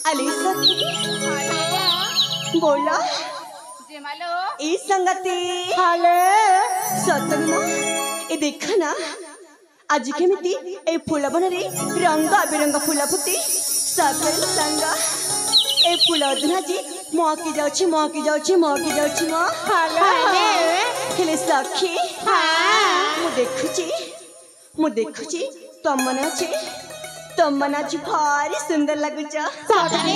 अली सखी बोला जेमालो ई संगति हाले सतनु ए देखा ना आज केमिति ए फूल बनरे रंग बिरंग फूल फुटी सतन संग ए फूल धनाजी महकी जाउछि महकी जाउछि महकी जाउछि म हाले हेले सखी हां मु देखुछि तुम मन अछि तुम मन अछि भारी सुंदर लगुछ सतरे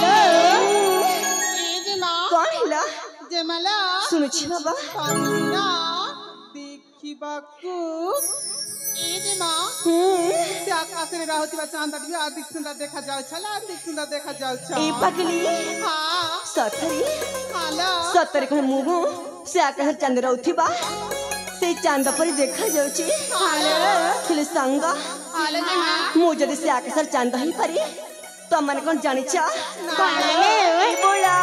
जेमा कौन हिला जेमालो सुनुछि बाबा पामिना देखिबाकू जेमा से आकाश रे राहुतिबा चांद भी अधिक सुंदर देखा जाउ छला अधिक सुंदर देखा जाउ छ ए पगली हां सतरी हालो सतरे कोन मुगु से आकाश चंद रहउथिबा से चांद पर देखा जाउछि हालो हेले संग हालो जेमा मु जदि से आकाश चांद ही पारी तो मन कोन जानि छ हाले बोला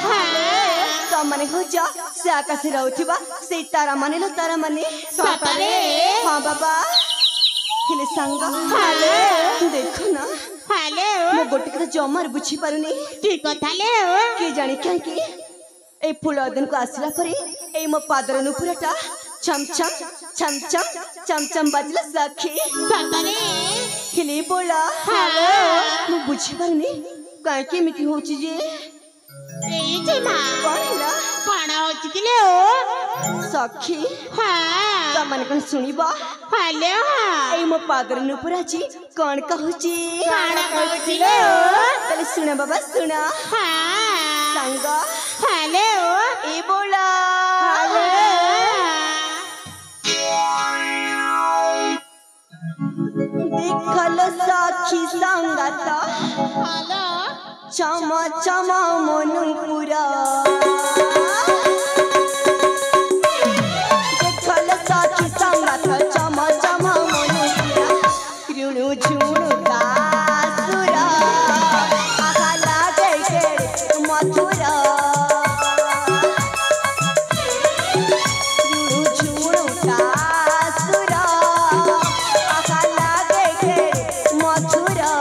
हाले तो मन हो जा से आकाश रहउथिबा से तारा माने लो तारा माने सतरे हां बाबा हेले संग हाले देखो ना हाले मु गोटे कथा जमार बुझी पारुनी ठीक कथाले के जानी काहे ए फूल दिन को आसला परे ए मो पादर नुपुरटा छम छम छम छम छम छम बाजला सखी सतरे हेले बोला हाले मु बुझी पारुनी काहे के मिटी होची जे ए जेमा कहला पाणा होचिले ओ सखी हां तमन कोन सुनिबा हाले हां ए मो पादर नुपुराची कोन कहूची पाणा होचिले ओ तले सुना बाबा सुना हां संग हाले ओ ए बोला हाले देखल सखी संगता हालो चमा चमा मनुपुरा देखल सखी संगता चमा चमा मनुपुरा रुणु झुणु गासुरा आहा लागे के मथुरा रुणु झुणु गासुरा आहा लागे के मथुरा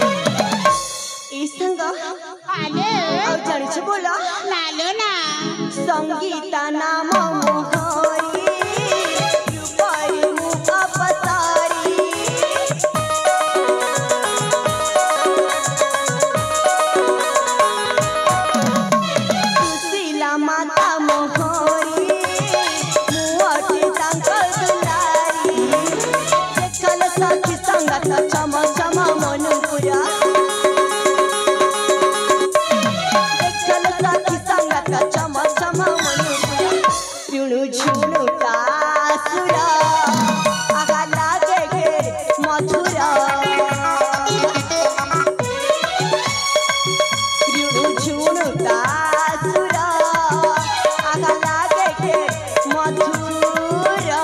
ए संग हाले और जानी छ बोला लालो ना संगीता नाम मोहरी रूपारी मुख पतारी सुशीला माता मोहरी मुअटे तांक दुलारी देखल सखी संगत चम चम मनुपुरा देखल सखी संगत चम चम मनुपुरा रुणु झुणु कासुरा आगा लागे के मथुरा रुणु झुणु कासुरा आगा लागे के मथुरा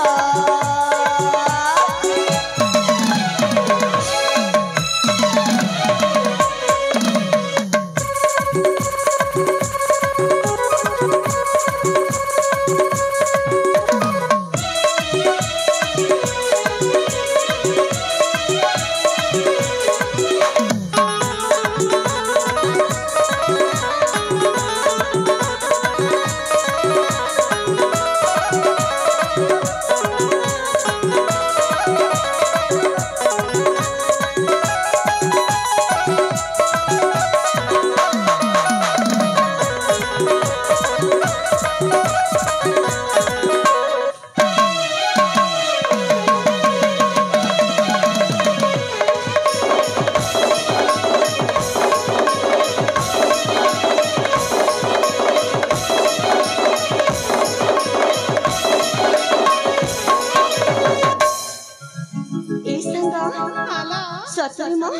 सतरे माँ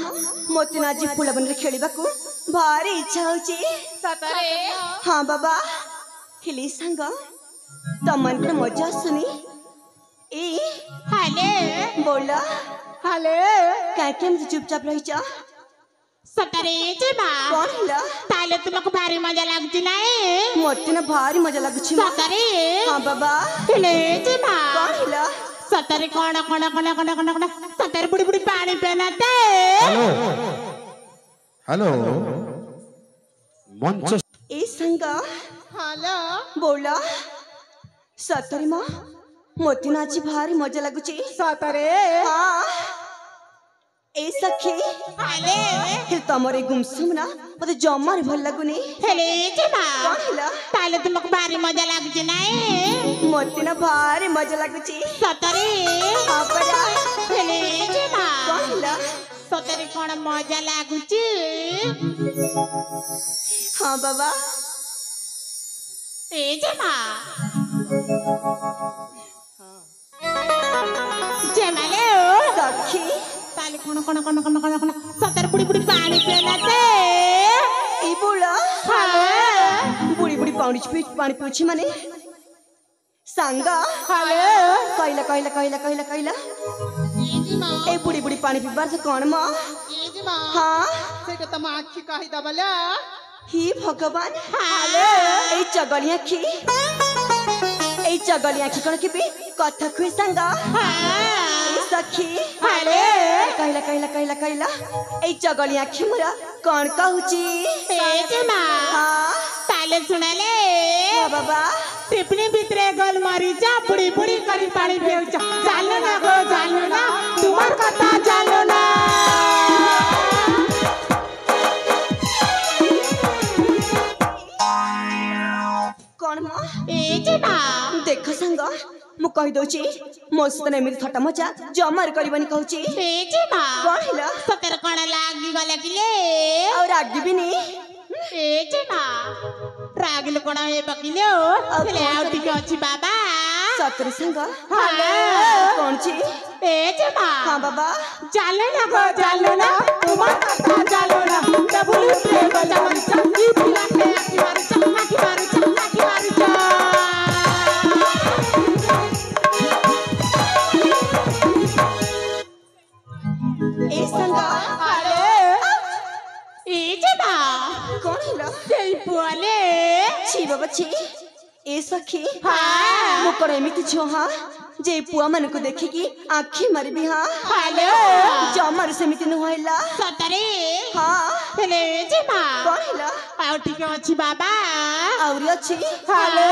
मत ना आज फूल बन खेलिबा को भारी इच्छा होची सतरे हाँ बाबा हिली संग तमन के मजा सुनी ए हाले बोला हाले काय के हम चुपचाप रही जा सतरे जे माँ कौन हिला ताले तुमको भारी मजा लागती नाही मत ना भारी मजा लागुची माँ सतरे हाँ बाबा हिले जे माँ कौन हिला सतरे कोण कोण कोण कोण कोण कोण सतरे बुडी बुडी पाणी पेनाते हेलो हेलो मंच ए संग हेलो बोला सतरे माँ मत ना आज भारी मजा लागुची सतरे हाँ ए सखी हाले हिल तमरे गुमसुम ना मते जम्मा भल लागुनी हिले जे माँ कौन हिला ताले तुमको भारी मजा लागती नाही मते ना भारी मजा लागुची सतरे हाँ परा हिले जे माँ कौन हिला सतरे कोण मजा लागुची हाँ बाबा ए जे माँ जेमाले ओ सखी ताले कोण कोण कोण कोण कोण कोण सतरे बुडी बुडी पाणी पेनाते ए बोला हाले बुड़ी बुड़ी पानी पूछी माने सांगा हाले कहला कहला कहला कहला कहला जी माँ ए बुड़ी बुड़ी पानी पीबार से कौन माँ जी माँ हाँ ସେଇଟା ତମ ଆଖି କହି ଦବଲା ही भगवान हाले ए चगलिया खी ए चगलिया खी कौन की भी कथा खुए सांगा ए सखी हाले कहला कहला कहला कहला ए चगलिया खी मुरा कौन कहूची जी माँ हाँ ताले सुनाले हाँ बाबा टिपणी भितरे गोल मारीचा बुडी बुडी करी पाणी पिऊचा चालू ना गो चालू ना तुम्हार कथा चालू ना कौन माँ जी माँ देख सांग मु कहि दउची मो सतने एमिति थट्टा मजा जमार करबनी कहूची जी माँ कौन हिला सतर कोण लागी गला किले और आगे भी नहीं जी माँ रागिल कोण हे बकिले हेले आउ टिके अछि बाबा सतर संग हाले कौन छी जी माँ हाँ बाबा चालू ना गो चालू ना तुम्हार कथा चालू ना डबुल प्ले बजा मरिचा ई पिला के आकी मारिचा आकी मारिचा आकी मारिचा ए संग हाले जी माँ कौन हिला सेई पुआले छी बाबा छी ए सखी हाँ मु कण एमिति छो हाँ जे पुआ मन को देखिकी आँखी मारबी हाँ हाले जमार सेमिति नुहैला सतरे हाँ हेले जी माँ कौन हिला आउ टिके अछि बाबा और अच्छी हाले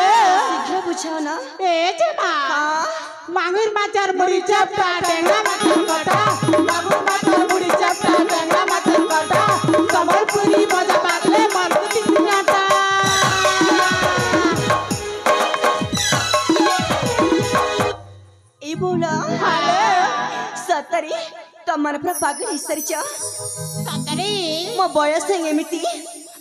शीघ्र बुझाओ ना जी माँ हाँ मांगुर माचार मुड़ी चपटा टेंगा माथन कटा मांगुर माचार मुड़ी चपटा टेंगा माथन कटा कमलपुरी मजा बादले मरकुती सिंगाटा ए बोला सतरी तमन पूरा पागल इसरिच सतरे मो बयस है एमिति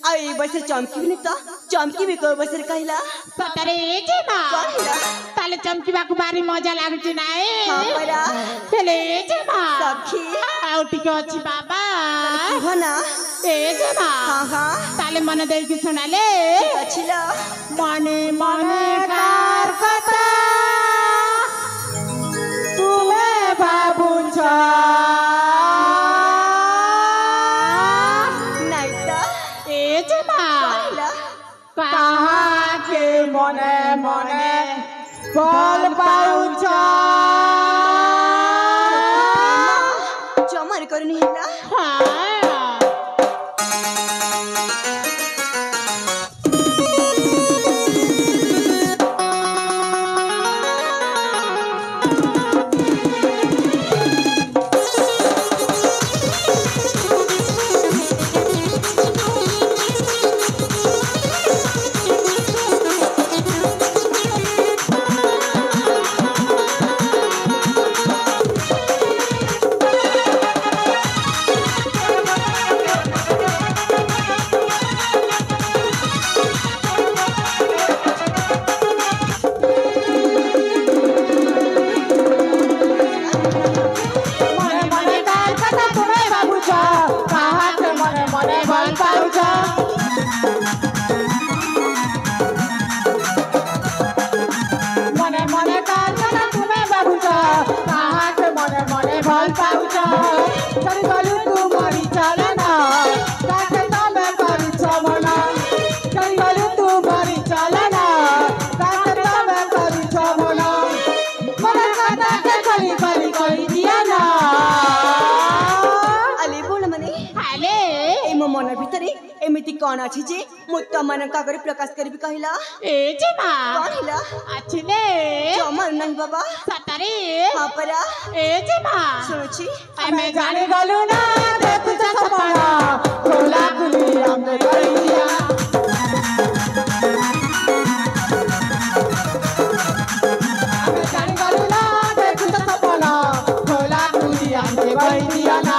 आ ए बसर चमकी भी तो चमकी भी को बसर कहला सतरे जी माँ कहला ताले चमकीबाकु बारी मजा लागुची नाए हाँ परा हेले जी माँ सखी आउ टिके अछि बाबा हो ना जी माँ हाँ हाँ ताले मन देकी सुनाले अच्छी लो मने मने कार कथा तुमे बाबुन्छ नहीं तो जी माँ कहला कहाँ के मने मने बल पाउँछ जमार करनी हिला हाँ कौन अच्छी जे मुत्ता मन का करे प्रकाश करबी कहिला ए जे मां कौन हिला अच्छी ने जमर नहीं बाबा सतरे हां परा ए जे मां सुनची मैं जाने गलू ना देखु तो सपना खोला खुली हमने कहिया मैं जाने गलू ना देखु तो सपना खोला खुली हमने कहिया ना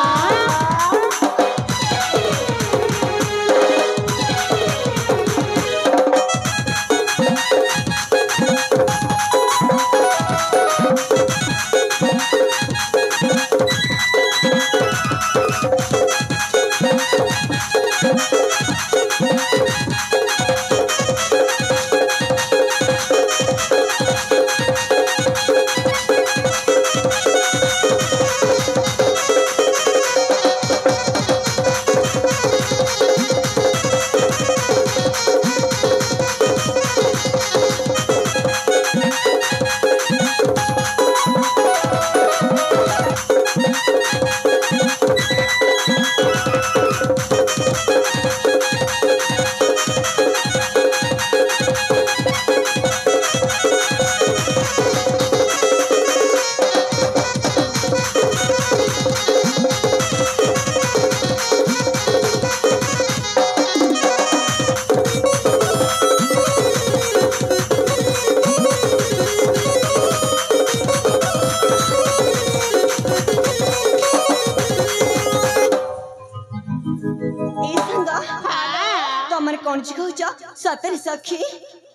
कौन ची कहूचा सतरे सखी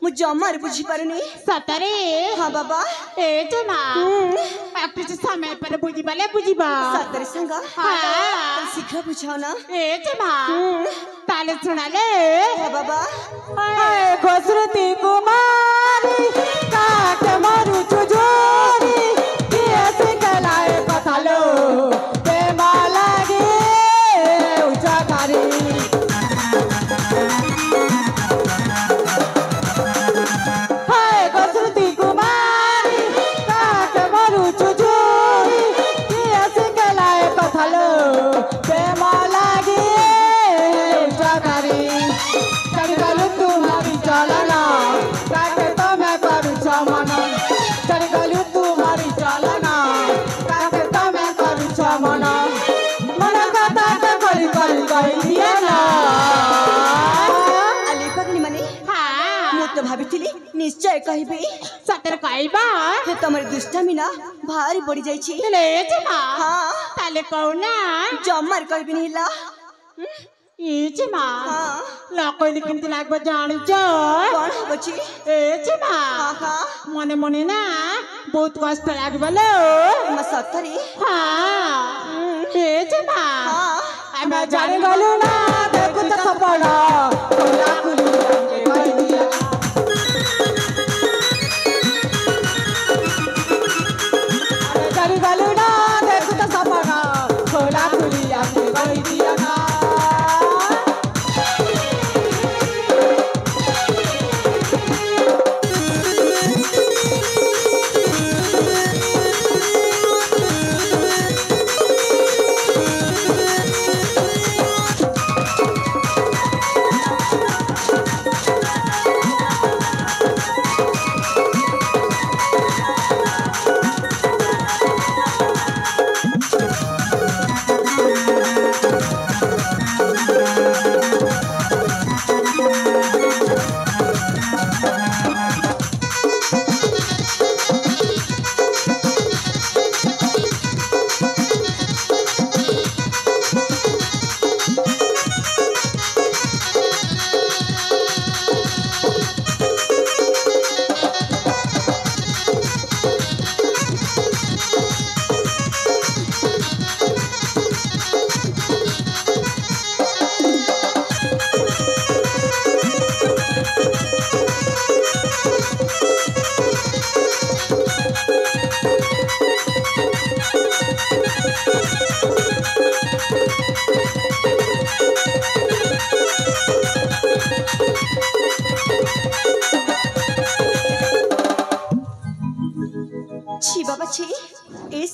मु जमार बुझी पारनी सतरे हां बाबा ए जना आपके समय पर बुझी बाले बुझी बा सतरे संगा हां शीघ्र बुझाओ ना ए जना ताले सुनाले हां बाबा ए घसरती कुमारी काट मारू चुजोरी कैसे कलाए कथालो ते मालागे उचा तारी निश्चय कहबी सतर कहबा हे तमर दुष्टमी ना भारी पड़ी जाई छी ले जना हां ताले कहना जमर कहबी निला ई जना हां ला कहली किंतु लागबा जानि छ कोन बची ए जना हां हां मने मने ना बहुत कष्ट लागबलो म सतरी हां ए जना हां मैं जाने गलू ना देखु तो सपना खोला खुली हमके कह दिया गलू ना देखु तो सपना खोला खुली हमके कह दिया ना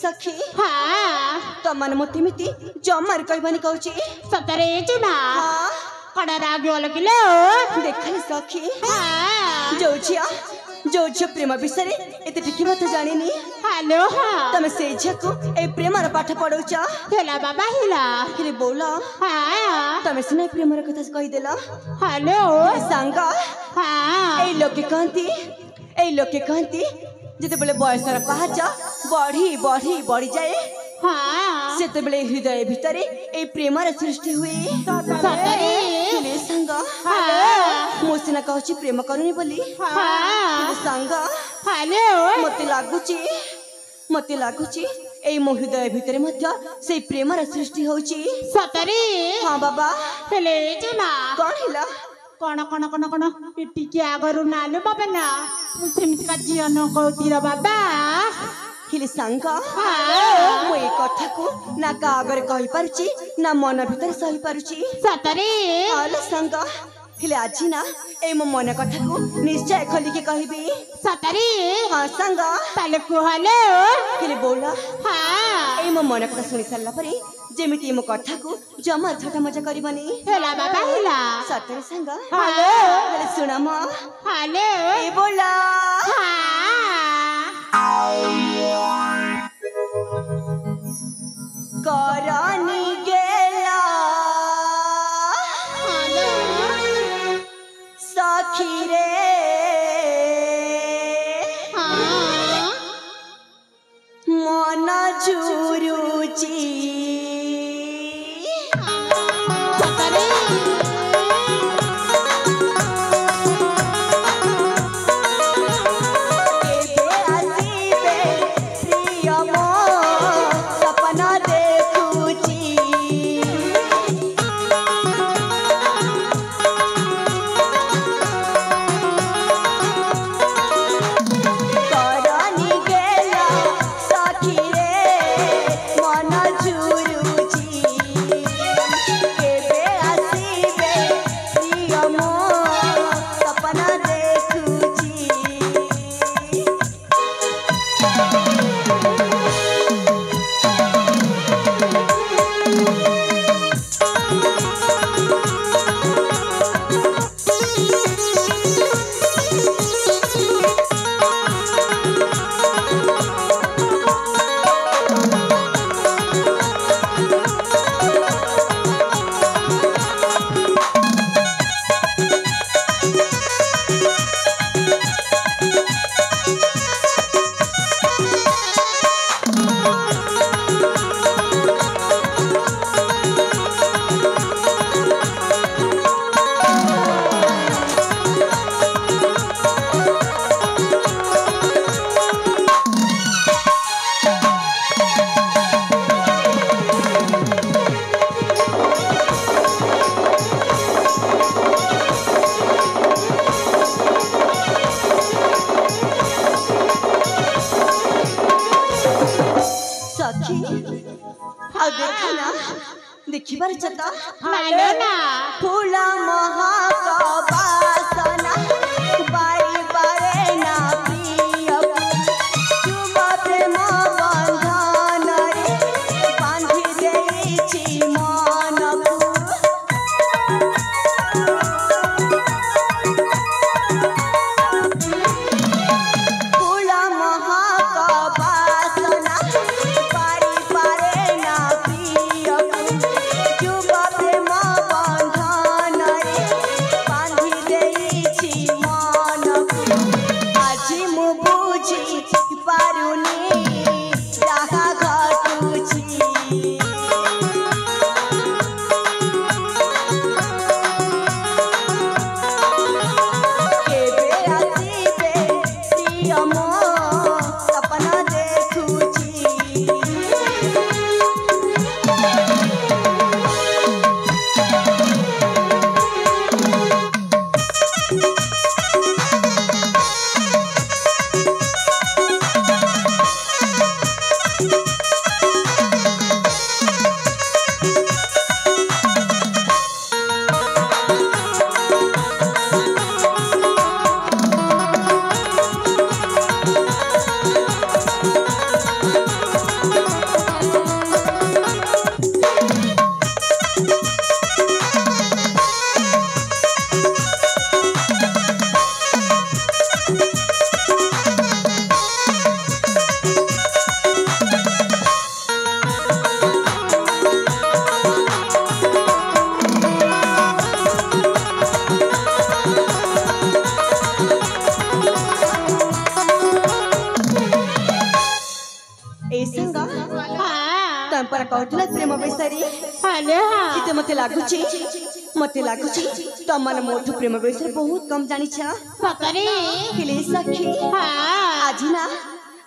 सखी हाँ तो मन मोती मिति जमर कहबानी कहूची सतरे जना हाँ कड़ा राग लगलो देखली सखी हाँ जो झियो प्रेम विषय एत टिके मत जानिनी हेलो हाँ तमे से झियो ए प्रेमर पाठ पढ़ौछ हेला बाबा हेला हेले बोला हाँ तमे सिना प्रेमर कथा कहि देला हेलो सांग हाँ ए लोके कहती जते बेले बयसर पाहाच बढ़ी बढ़ी बढ़ी जाए हाँ सेते बेले हृदय भितरे ए प्रेमर सृष्टि हुए सतरे हेले सांग हाँ मो सिना कहछि प्रेम करूनी बोली हाँ हेले सांग हेलो मते लागुची ए मो हृदय भितरे मध्य से प्रेमर सृष्टि होउची सतरे हाँ बाबा हेले जुना कौन हिला कण कण कण कण टिके आगरु नालो बाबा ना सेमिति का जीवन कहती बाबा हेले सांग हाँ मो ए कथा को ना का आगर कहि पारुची ना मन भितर सही पारुची सतरे आलो सांग हेले आजी ना ए मो मन कथा को निश्चय खोली के कहबी सतरे हाँ सांग ताले को हेलो हेले बोला हाँ ए मो मन कथा सुनि सारला परे जेमिति मो कथा को जमा छटा मजा करबनी हेला बाबा हेला सतरे सांग हेलो हेले सुना म हेलो ए बोला करानी गेला सखी रे मन झुरुची देखिबार चता हेलो ना फूला महाकबासना बाई बारे ना प्रिय चुमा प्रेम बंधन रे बांधी देइछि मनकु फूला महाकबासना बाई बारे ना प्रिय चुमा प्रेम बंधन रे बांधी देइछि ତମପରା କହୁଥିଲା ପ୍ରେମ ବିଷୟରେ ହାଲୋ କିନ୍ତୁ ମତେ ଲାଗୁଛି ତମମାନେ ମୋଠୁ ପ୍ରେମ ବିଷୟରେ ବହୁତ କମ ଜାଣିଛ ସତରେ ହେଲେ ସଖୀ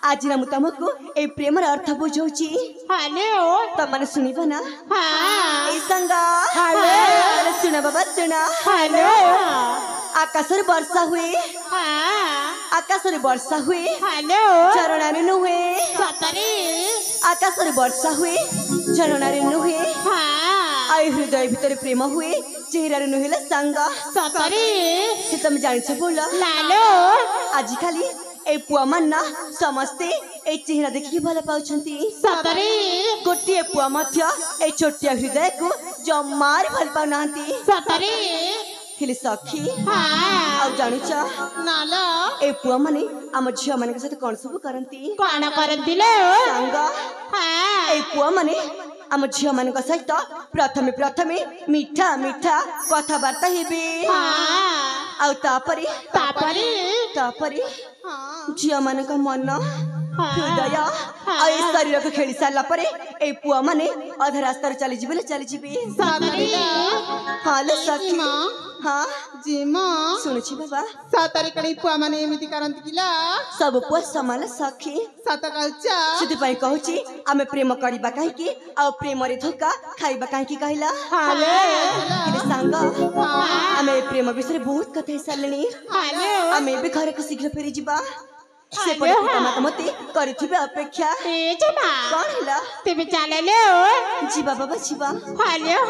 ଆଜି ନା ମୁଁ ତମକୁ ଏଇ ପ୍ରେମର ଅର୍ଥ ବୁଝଉଛି ହାଲୋ ତମମାନେ ଶୁଣିବ ନା ଏଇ ସାଙ୍ଗ ଶୁଣ ବାବା ଶୁଣ ହାଲୋ ଆକାଶରେ ବର୍ଷା ହୁଏ ହାଲୋ ଝରଣାରେ ନୁହେଁ ସତରେ ଆକାଶରେ ବର୍ଷା ହୁଏ ଝରଣାରେ ନୁହେଁ ଆଉ ହୃଦୟ ଭିତରେ ପ୍ରେମ ହୁଏ ଚେହେରାରେ ନୁହେଁ ସାଙ୍ଗ ସତରେ ସେ ତମେ ଜାଣିଛ ବୋଲ ଲାଲୋ ଆଜିକାଲି এই পুয়া মান্না সমস্তে এই চেহারা দেখি ভালো পাউଛନ୍ତି সତରେ গোটিয়ে পুয়া মধ্য এই ছোটিয়া হৃদয়କୁ জমার ভাল পাউনাহাନ୍ତି ସତରେ ହେଲେ ସଖୀ ହଁ ଆଉ ଜାଣିଛ ନାଲୋ এই ପୁଆ ମାନେ ଆମ ଝିଅ ମାନଙ୍କ ସହିତ କଣ ସବୁ କରନ୍ତି କଣ କରନ୍ତି ଲୋ ସାଙ୍ଗ এই ପୁଆ ମାନେ ଆମ ଝିଅ ମାନଙ୍କ ସହିତ ପ୍ରଥମେ ମିଠା କଥାବାର୍ତ୍ତା ହେବେ ଆଉ ତାପରେ ଝିଅ ମାନଙ୍କ ମନ ହୃଦୟ ଆଉ ଏ ଶରୀରକୁ ଖେଳି ସାରିଲା ପରେ ଏଇ ପୁଅ ମାନେ ଅଧା ରାସ୍ତାରେ ଚାଲିଯିବେ ହଁ ସଖୀ ହଁ ଶୁଣୁଛି ବାବା ସତରେ କଣ ପୁଅ ମାନେ ଏମିତି କରନ୍ତି କିଲା ସବୁ ପୁଅ ସମାନ ସଖୀ ସତ କହୁଛ ସେଥିପାଇଁ କହୁଛି ଆମେ ପ୍ରେମ କରିବା କାହିଁକି ଆଉ ପ୍ରେମରେ ଧୋକା ଖାଇବା କାହିଁକି କହିଲା ସାଙ୍ଗ ଆମେ ପ୍ରେମ ବିଷୟରେ ବହୁତ କଥା ହେଇସାରିଲେଣି ଆମେ ଏବେ ଘରକୁ ଶୀଘ୍ର ଫେରିଯିବା ସେପଟେ ପିତାମାତା ମତେ କରିଥିବେ ଅପେକ୍ଷା କଣ ହେଲା ତେବେ ଚାଲଲୋ ଯିବା ବାବା ଯିବା ହାଲୋ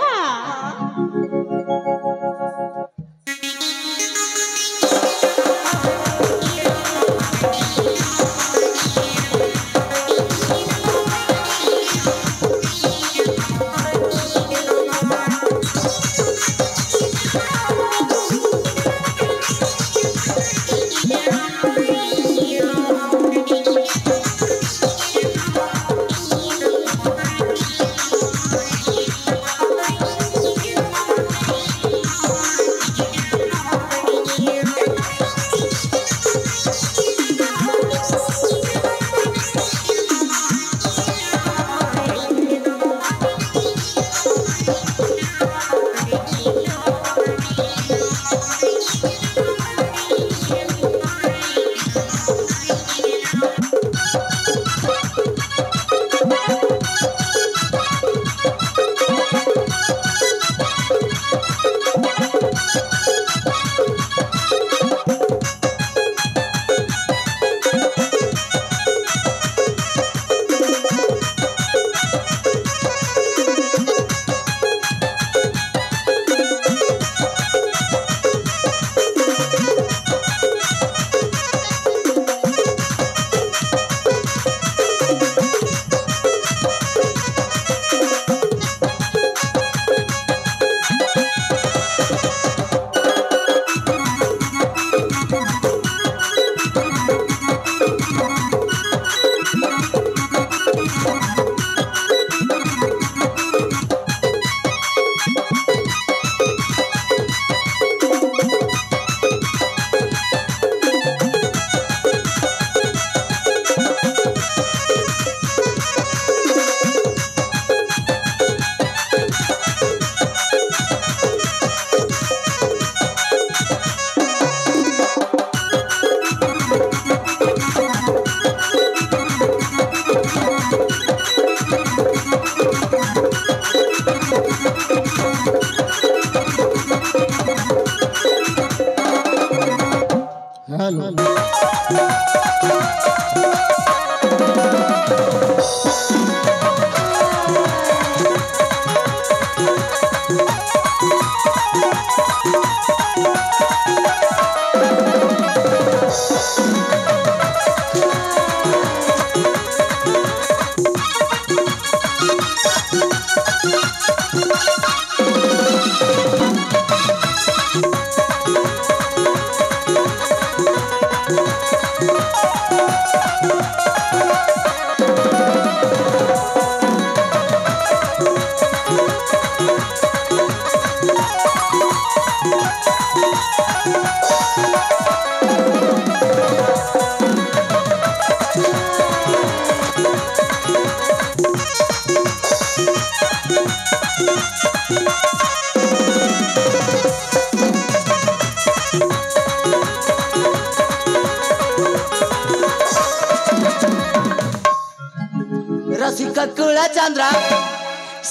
रसिका कुला चंद्रा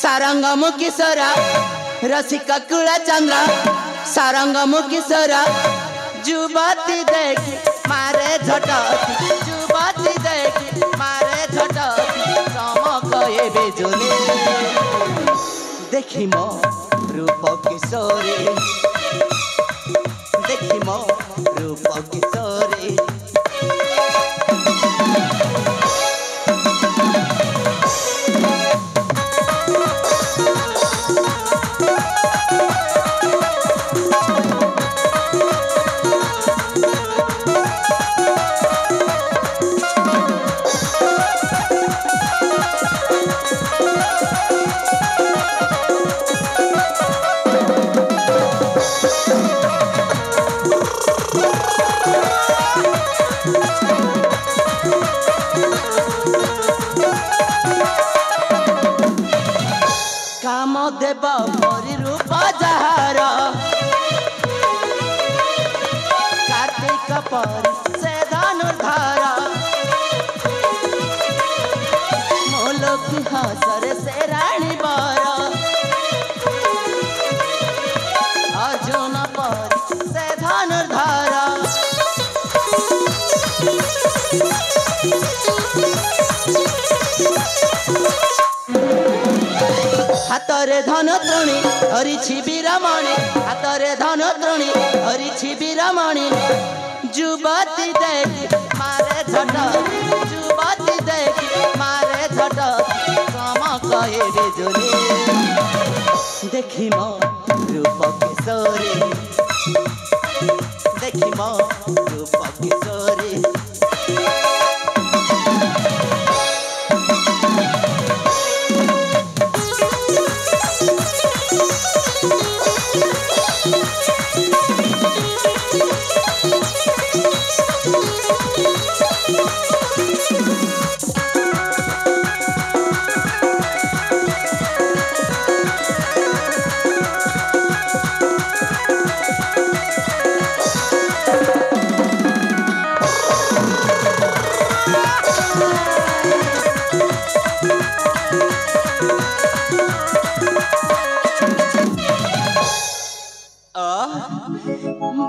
सारंगम किशोरा रसिका कुला चंद्रा सारंगम किशोरा जुबाती देखी मारे झटकी जुबाती देखी मारे झटकी चमक ए बेजुली देखी मो रूप किशोरी देखी मो रूप किशोरी देव मोरी रूप जहार कार्तिक पर से धनुर्धार मोलो की हसर से रानी बर अर्जुन पर से धनुर्धार हातरे धन त्रोणी हरिछि वीरमणि हातरे धन त्रोणी हरिछि वीरमणि जुबती देखी मारे झट जुबती देखी मारे झट चमक ए बिजुली देखी मो रूप किशोरी देखी मो रूप किशोरी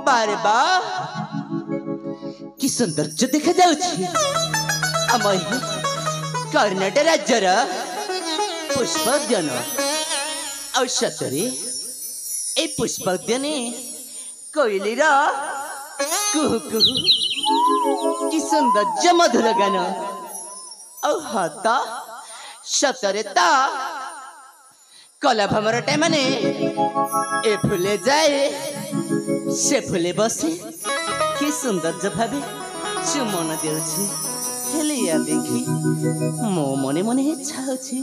बारे बा कि सौंदर्य देखा जाउछि आमय कर्नाटक राज्यर पुष्पोद्यान औषधरे ए पुष्पोद्याने कोइलीर कुहु कुहु कि सौंदर्य मधुर गान औ हात सतरे ता कला भमर टाइमने ए फुले जाए से फुले बसे कि सुंदर भावे चुमन देउछि हेलिया देखि मो मने मने इच्छा होछि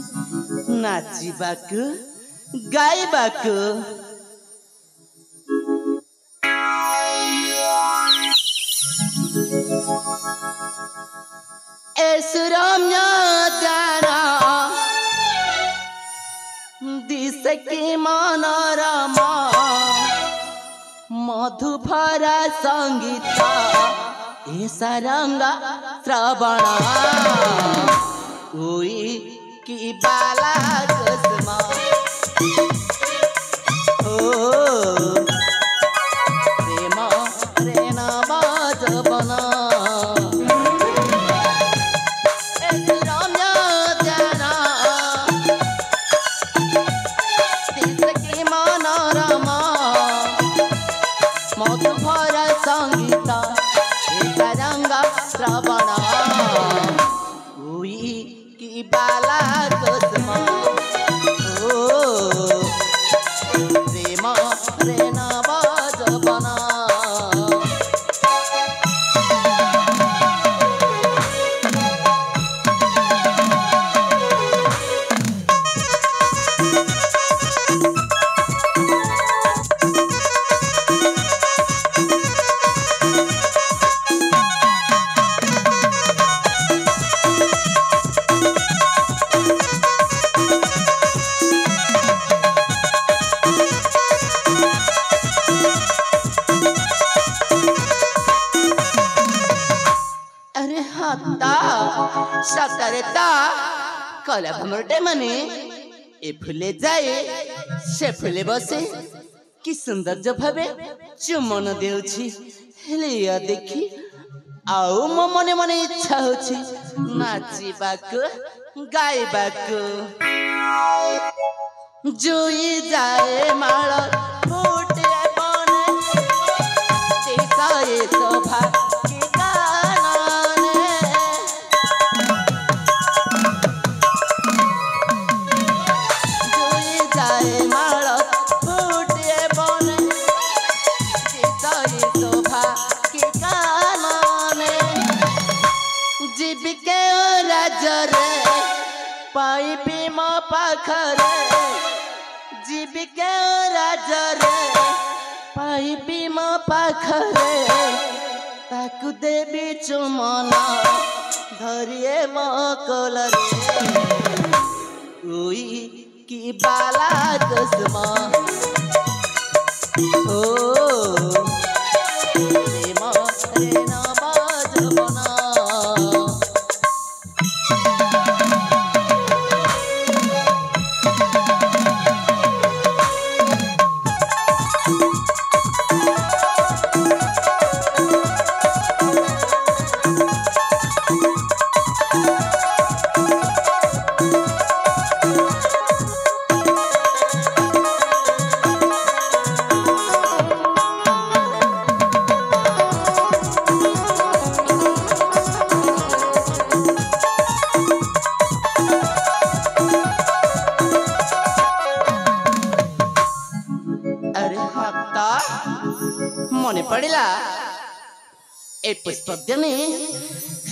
नाचिबाकु गाइबाकु एसुरम्य तारा दिसे के मनोरमा मधुभरा संगीता ए सारंगा श्रवण हुई की बाला कुसुमा ओ प्रेम रेना बाजबना श्रवण हुई की बाला कुसुमा ओ प्रेम रेना बाजबना कला भमरटे माने ए फुले जाए से फुले बसे कि सुंदर जो भावे चुमन देउछि हेले या देखी आउ मो मने मने इच्छा होछि नाचिबाको गाइबाको जुई जाए माळ फुटे बने देखाए शोभा के कानने जुई जाए माळ फुटे बने देखाए शोभा के कानने जीविके राजरे पाइबी मो पाखरे जीविके राजरे पाइबी मो पाखरे ताकु देवी चुमन धरिए मो कोलरे उई की बाला कुसुम ओ प्रेम रे नव जवन मने पड़ेला ए पुष्पज्ञानी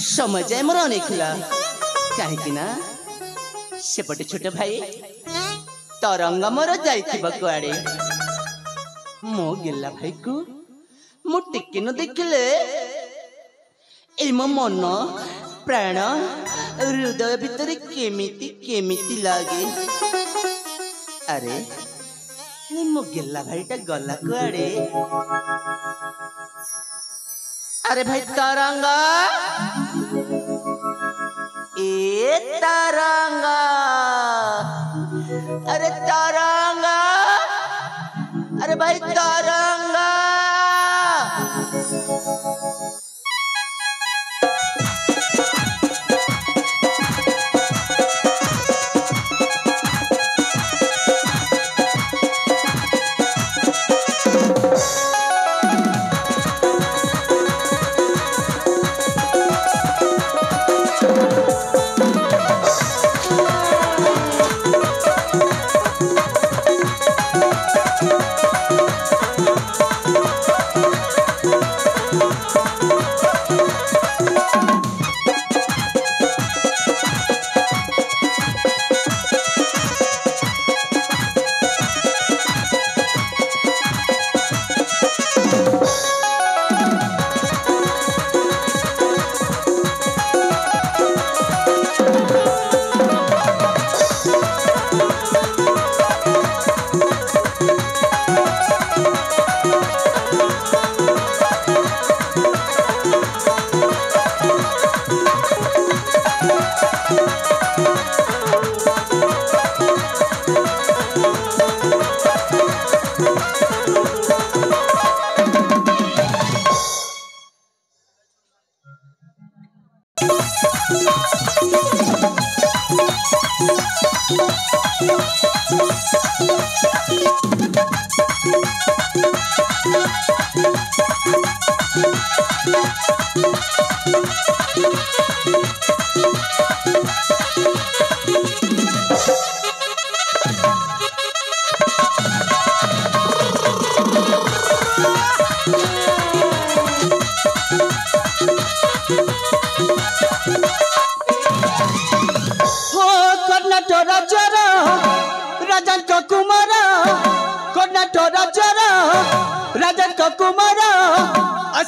समय जाए मोर अनेकला कहीं ना सेपटे छोट भाई तरंग मोर जाइथिबा कुआडे मो गिल्ला भाई को मु टिके न देखले ए मो मन प्राण हृदय भीतर केमिति केमिति लागे अरे मो गिल्ला भाईटा गला कुआडे अरे भाई तरंगा ए तरंगा अरे तरंगा अरे भाई तरंगा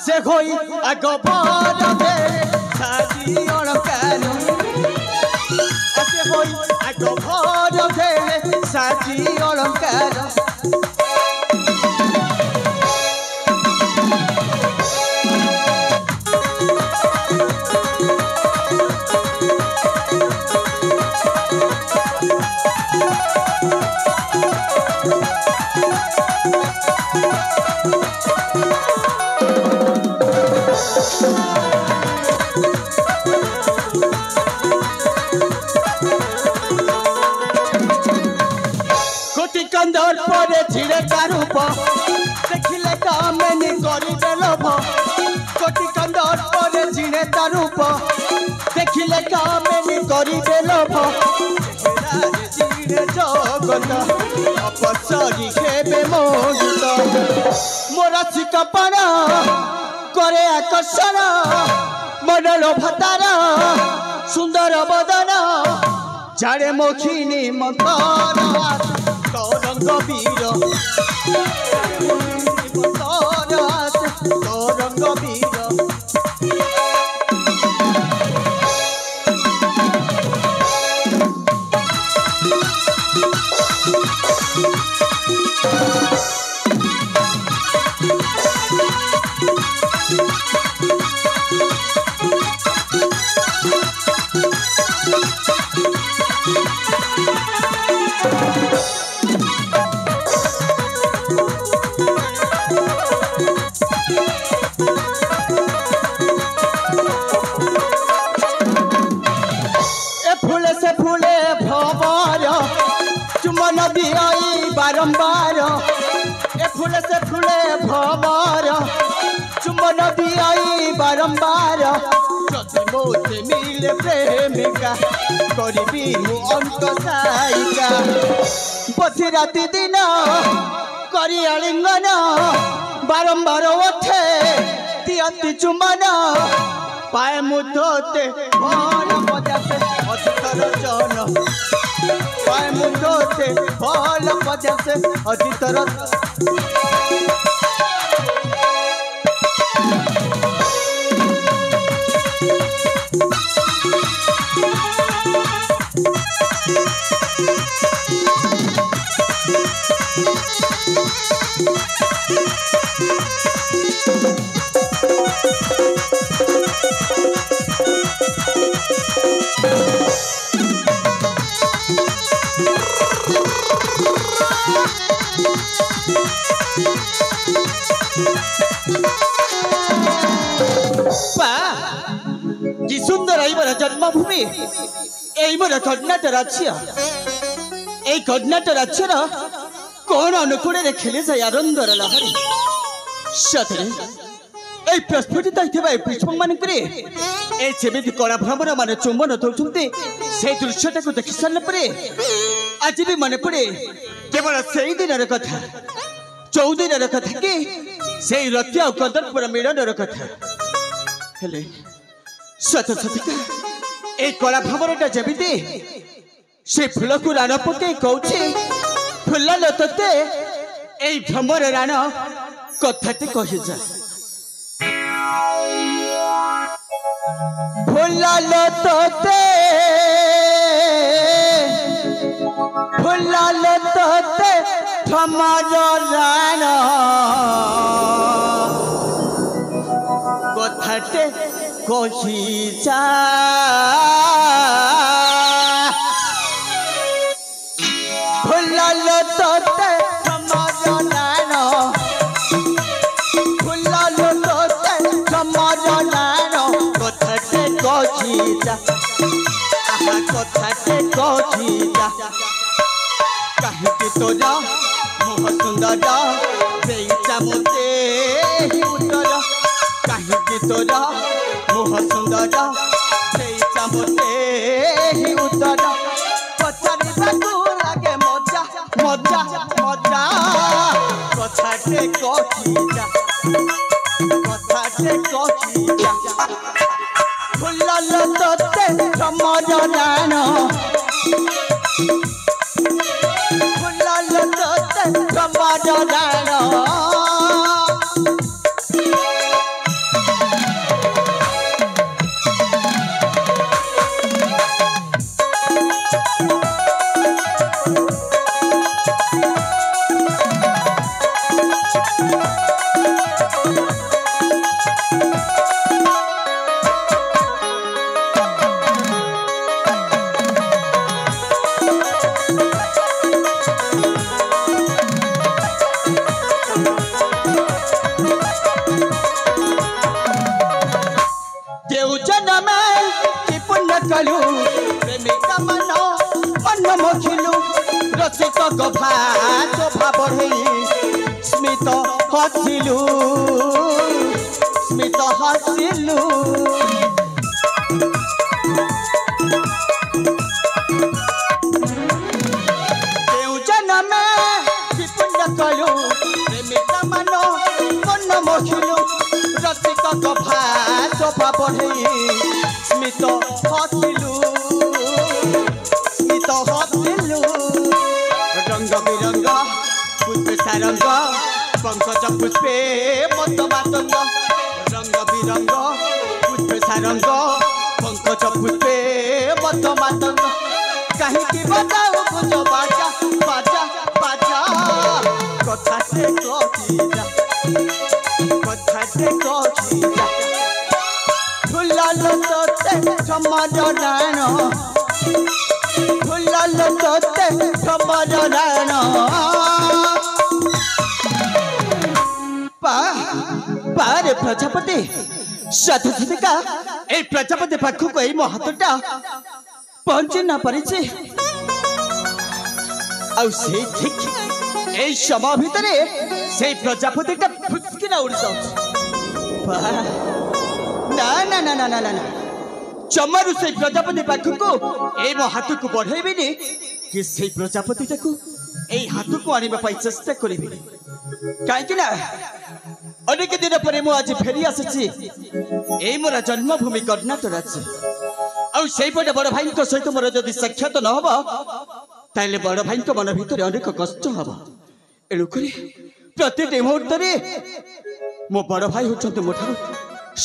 से होई अगबार दे साजी अलंकार ऐसे होई अगबार दे साजी अलंकार परे झिड़े का रूप देखिले कामेनी करिबे लोभ कोटि कंदर परे झिड़े का रूप देखिले कामेनी करिबे लोभ झिड़े जगत अपसरी केबे मोहित मोरा सिकपण करे आकर्षण मनलो भतार सुंदर बदन जाड़े मोखिनी मंतर तरंग वीर तरंग वीर बारंबार ए फूले से फूले भवर चुंबन दियाई बारंबार जदि मोते मिले प्रेमिका करिबी मु अंत साइका पथि राति दिन करी आलिंगन बारंबार उठे दियति चुंबन पाए मुतोते भल मजा से अधिकर जन पाए मुतोते भल मजा से अधिकर कि सुंदर मोर जन्मभूमि यही मोर कर्णाटक राज्य এই কর্ণাটক রাজ্যর কোন অনুকূলে খেলে যায় আনন্দর লহরী সতরে এই প্রস্ফুটিত হইଥିବା এই পুষ্পମାନଙ୍କରେ এই ଯେମିତି କଳା ଭ୍ରମର ମାନେ ଚୁମ୍ବନ ଦଉଛନ୍ତି সেই ଦୃଶ୍ୟଟାକୁ ଦେଖି ସାରିଲା ପରେ ଆଜି ବି ମନେ ପଡ଼େ କେବଳ ସେଇ ଦିନର କଥା ଚୌଦିନର କଥା କି ସେଇ ରତି ଆଉ କଦର୍ପର ମିଳନର କଥା ହେଲେ ସତ ସତିକା এই কলা ভ্রমরটা যেମିତି से फूल को राण पके कौचे फुला लतते এই ভ্রমর রাণ কথাতে কহে যা फुला लतते ভ্রমর রাণ কথাতে কহি যা लतते भ्रमर राण फुला लतते भ्रमर राण कथाटे कही जा आहा कथाटे कही जा काहेकि तोरा मोह सुंदर देइचा मते उत्तर काहेकि तोरा मोह सुंदर देइचा मते उत्तर पछाड़ी बाकू लागे मजा मजा मजा कथाटे कही जा कथाटे कही जा फुला लतते भ्रमर राण फुला लतते भ्रमर राण रसिक गभा शोभा बढ़ई स्मित हसिलु स्मित हसिलु कलु प्रेमिक मानो मन मोहिलु रसिक गभा शोभा बढ़ई स्मित हसिलु स्मित हसिलु रंग बिरंग पुष्प सारंग पंकज पुष्पे मत मातंग रंग बिरंग पुष्प सारंग पंकज पुष्पे मत मातंग कहीं बजाओ बुझो बाजा बाजा बाजा कथा से कहिजा फुलाल तोते समाजनान फुलाल तोते समाजनान पारे प्रजापति सतसतिका ए प्रजापति पाखु को ए महत्वटा पहुंची ना परिचे आउ से ठीक ए समय भितरे से प्रजापति का फुसकिना उड़ जाउछ ना ना ना ना ना ना चमरु से प्रजापति पाखु को ए मो हाथ को बढ़ेबिनी कि से प्रजापति टाको ए हाथ को आनिबा पई चेष्टा करिबि काहे कि ना अनेक दिन पर मो आज फेरी आसी ए मोरा जन्मभूमि कर्नाटक राज्य आउ से पटे बड़ भाई सहित मोर जदि साक्षात न हबो ताले बड़ भाई मन भितर अनेक कष्ट हबो एणुकरी प्रति मुहूर्त मो बड़ भाई होचंत मोठार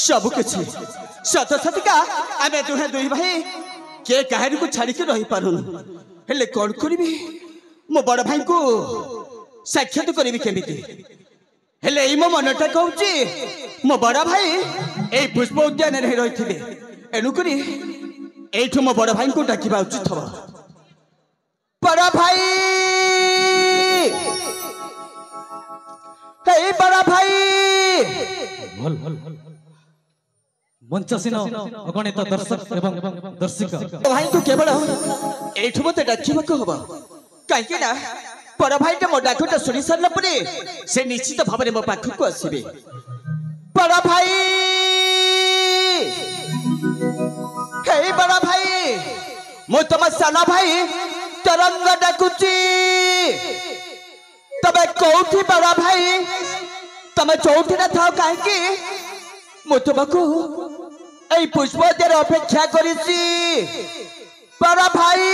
सब किछि सत सतिका आमे दुहे दुई भाई के कहानी को छाड़ी के रही पारुन हेले कोन करिबी मो बड़ भाई को साक्षात करिबी केमिति हेले ई मो मनटा कहउची मो बड़ भाई ए पुष्प उद्यान रे रहिथिले एणुकरी एठु मो बड़ भाई को डाकिबा उचित हबो बड़ भाई हे बड़ भाई मंचसीन अगणित दर्शक एवं दर्शिका भाई को केवल एठु मते डाकिबा को हबो काहे कि ना बड़ भाई के मो डाकटा सुनि सरला परे से निश्चित भाबरे मो पाख को आसीबे बड़ भाई हे बड़ भाई मो तम साला भाई तरंग डाकुची तबे कोठी बड़ भाई तमे चौठी ना थाओ काहे कि मो तुमको ए पुष्पोद्यान अपेक्षा करिसी बड़ भाई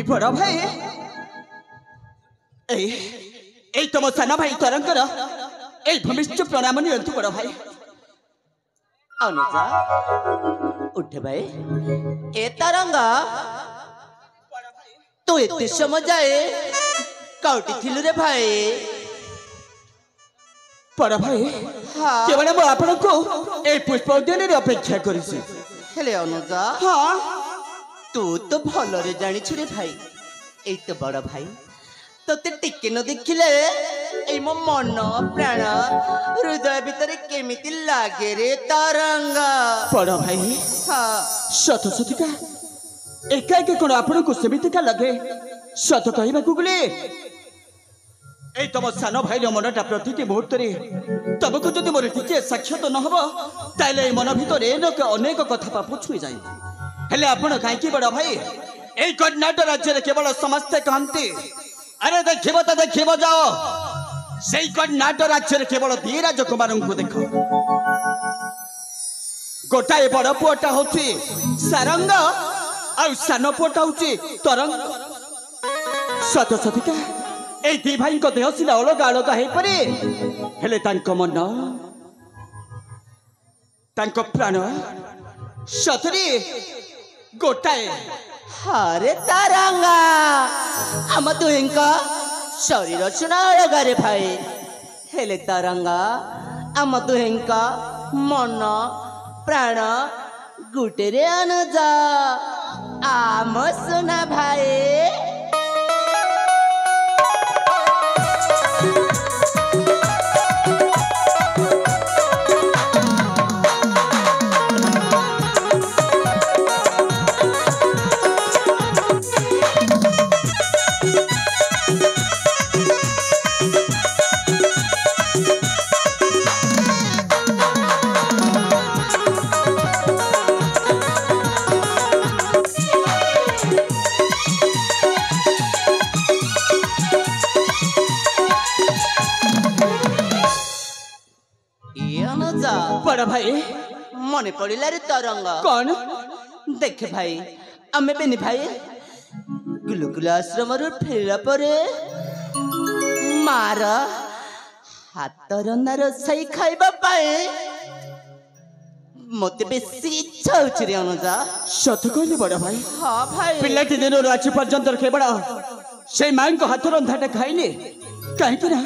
बड़ भाई ए तुम साना भाई तरंगर ए भविष्य प्रणाम नियंतु बड़ भाई अनुजा उठ भाई ए तरंग तो एते समय जाए काउटी थिलु रे भाई बड़ भाई हां केवल मो आपन को ए पुष्प उद्यान रे अपेक्षा करिसी हेले अनुजा हां तू तो भल रे जानी छु रे भाई ए तो बड़ भाई तोते टिके न देखिले ए मो मन प्राण हृदय भीतर केमिति लागे रे तरंग बड़ भाई हां सत सतिका एका एका कोन आपन को सेमिति का लगे सत कहबा कुगले ए तम सान भाई मनटा प्रतिटी मुहूर्त रे तबको जदि मोर टिके साक्षात न हबो ताले मन भीतर अनेक कथा पापु छुई जाई हेले आपण काहे की बड़ भाई ए कर्नाटक राज्य रे केवल समस्त कहंती अरे देखिबो तो देखिबो जाओ সেই কর্ণাটক রাজ্যের কেবল ଦି ରାଜକୁମାରଙ୍କୁ ଦେଖ। ଗୋଟାଏ ବଡ ପୁଅଟା ହଉଛି ସାରଙ୍ଗ ଆଉ ସାନ ପୁଅଟା ହଉଛି ତରଙ୍ଗ। ସତ ସତିକା ଏଇ ଦି ଭାଇଙ୍କ ଦେହ ସିନା ଅଲଗା ଅଲଗା ହେଇପାରେ, ହେଲେ ତାଙ୍କ ମନ ତାଙ୍କ ପ୍ରାଣ ସତରେ ଗୋଟାଏ। हरे तरंगा आम दुहेंक शरीर सुना अलगारे भाई, हेले तरंगा आम दुहेंक मन प्राण गुटेरे अनुजा आम सुना भाई। बड़ा भाई मन पड़िला रे तरंग कौन देखे भाई आमे बेनी भाई गुलुकुल आश्रम फेरा परे मार हाथ रंधा रोषाई खाइबा पाए मते बेसी इच्छा होछि रे अनुजा। सत कहले बड़ा भाई। हाँ भाई पिलाटी दिन आज पर्यंत केवल से माँ को हाथ रंधाटा खाइले कहीं ना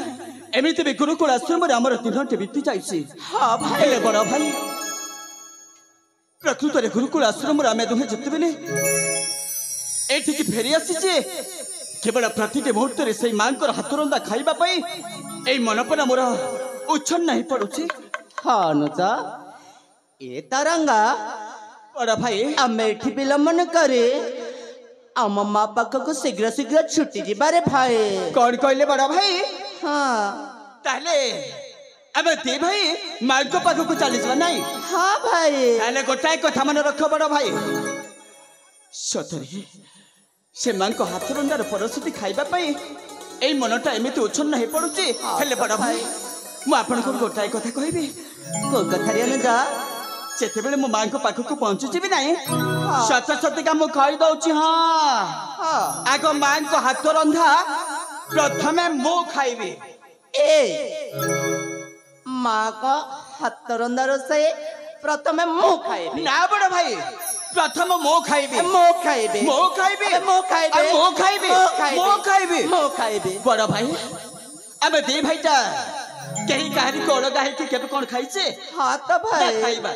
एमती भी गुरुकुल आश्रम आमर दिनटे बीती जाइए। हाँ भाई बड़ा भाई प्रकृत में गुरुकुल आश्रम आम दुहे जिते ये फेरी आसीचे केवल प्रति मुहूर्त से माँ को हाथ रंधा खाइबा यही मनपना मोर उच्छन्न ही पड़ुचे। हाँ अनुजा ए तरंगा बड़ा भाई आम एठी विलंबन करे आम माँ पाख को शीघ्र शीघ्र छुट्टी जीवारे भाई। कौन कहले बड़ा भाई? हाँ ताले अबे दे भाई माँ को पाख को चली जा नहीं। हाँ भाई ताले गोटाए कथा मन रख बड़ा भाई सतरे से माँ को हाथ रंधार परसती खाइबा पाई एई मनटा एमिति उच्छन्न हे पड़ुची। हेले बड़ा भाई मु आपन को गोटाए कथा कहबी को कथा रे न जा जेते बेले मो माँ को पाख को पहुंची जीवी नहीं सत सतिका मु कहि दउची। हां आगो माँ को हाथ रंधा प्रथमे मु खाइबी। ए माँ का हाथ रंधा रोषाई प्रथमे मु खाइबी ना बड़ा भाई प्रथम मो खाइबी मो खाइबे मो खाइबी मो खाइबे मो खाइबी मो खाइबी मो खाइबे। बड़ा भाई अबे दे भाईटा कहीं कहानी को अलग है कि केबे कोन खाइছে। हाँ तो भाई खाइबा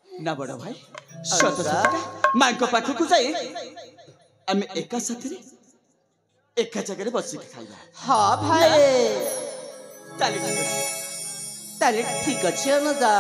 ना बड़ा भाई सत सत मां को पाख को जाई हम एका साथी एका जगह रे बसी के खाइबा। हाँ भाई ताले ठीक अच्छे अनुजा।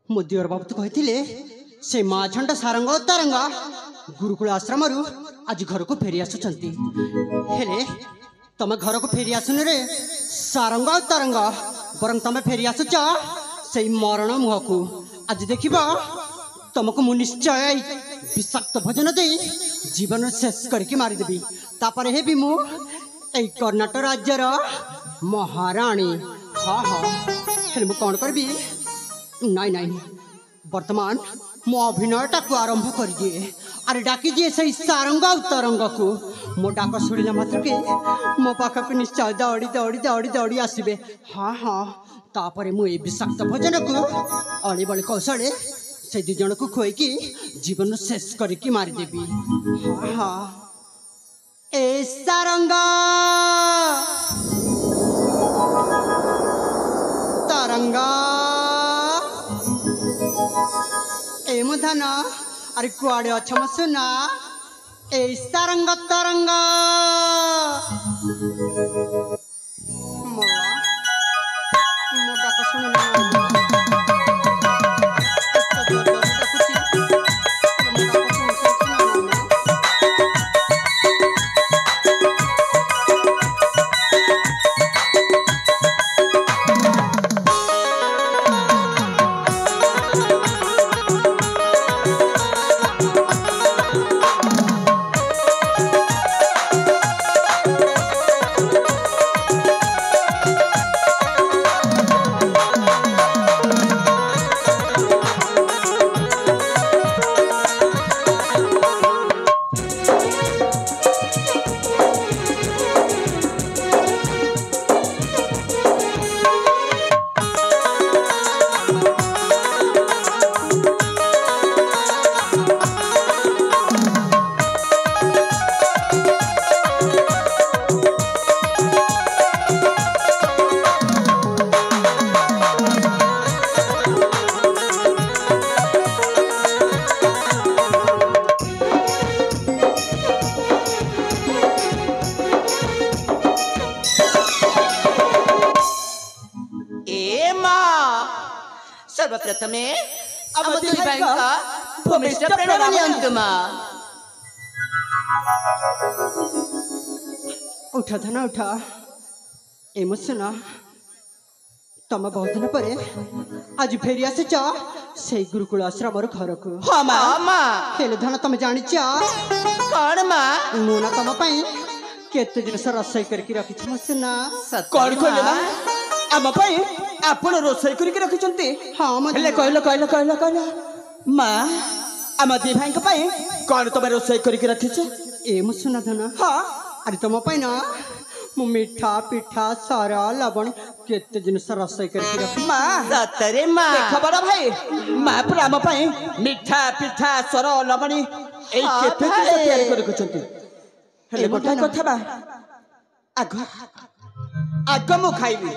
मुदिवर बाबू तो कहते से माँ छंड सारंग तरंगा गुरुकुल आश्रम आज घर को फेरी आसुचंती हेले तमे घर को फेरी आसुन रे सारंग तरंग बरं तमे फेरी आसुच से मरण मुह को आज देखिबा तुमको मु निश्चय विषाक्त भोजन दे जीवन शेष करके मारिदेवी तापर हेबी मु कर्णाटक राज्यर महाराणी हाँ हाँ हेले मु कौन करबी नाई नाई वर्तमान मो अभिनयटा को आरंभ कर दिए अरे डाकी दिए से सारंग और तरंग को मो डाक शुणिला मात्र के मो पाखक निश्चय दौड़ी दौड़ी दौड़ी दौड़ी आसबे हाँ हाँ तापर मु ए विषाक्त भोजन को अड़ी बड़ी कौशले से दु जन को खोईकी जीवन शेष करके मारिदेवी हाँ हाँ ए सारंग तरंगा ए मुधन अरे कुआड़े अच्छा मत सुना ए सारंग तरंगा मोला मोटा को सुनना सर्वप्रथमे अमदुल बैंका भूमिष्ठ प्रणवामि अंतमा उठा धना उठा एम सुना तम बहुत दिन पर आज फेरी आस से गुरुकुल आश्रम घर को हाँ माँ हेले धन तुम जानी कौन माँ मुना तम केते जिनस रसोई करके रखी सुना कौन कहले माँ आम आपण रोषई करके रखिछंती हाँ हेले कहलो कहलो कहलो कहलो माँ आम दी भाई कौन तुम रोषई करके रखिछ एम सुना धना हाँ अरे तुम ना मु मिठा पिठा सारा लवण केते जिनस रसोई करके रखी माँ सतरे माँ देख बड़ा भाई माँ पर आम मिठा पिठा सर लवणी ए केते जिनस तैयारी कर रखिछंती हेले गोटा कथा बा आग आग मु खाइबी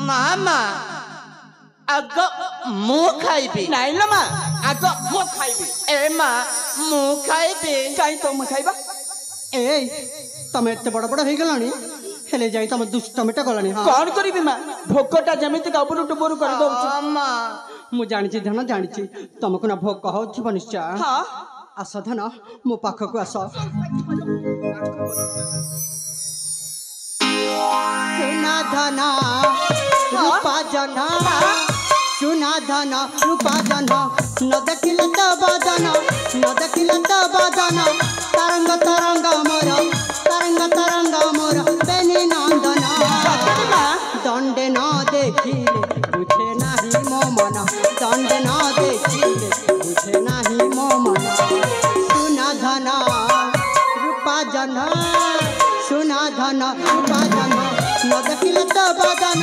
मामा आग मु खाइबी नाइ ल माँ आग मु खाइबी ए माँ मु खाइबी काई तो मु खाइबा ए तमे एते बड़ बड़ हो गलानी हेले जाई तम दुष्टमेटा गलानी हां कौन करिबी माँ भोकटा जेमिति काबुरु टुबुरु कर दउछि माँ मु जानिछि धन जानिछि तुमको ना भोग कहो थिबो निश्चय हाँ आस धन मो पाख को आस सुना धना रूपा जना सुना धना रूपा जना न देखिल तो बदन न देखिल तो बदन तरंग तरंग मोर तरंग तरंग मोर बेनी नंदन दंडे न देखिले बुझे नाही मो मन दंडे न देखिले बुझे नाही मो मन सुना धना रूपा जना सुना धना रूपा जना न देखिल तो बदन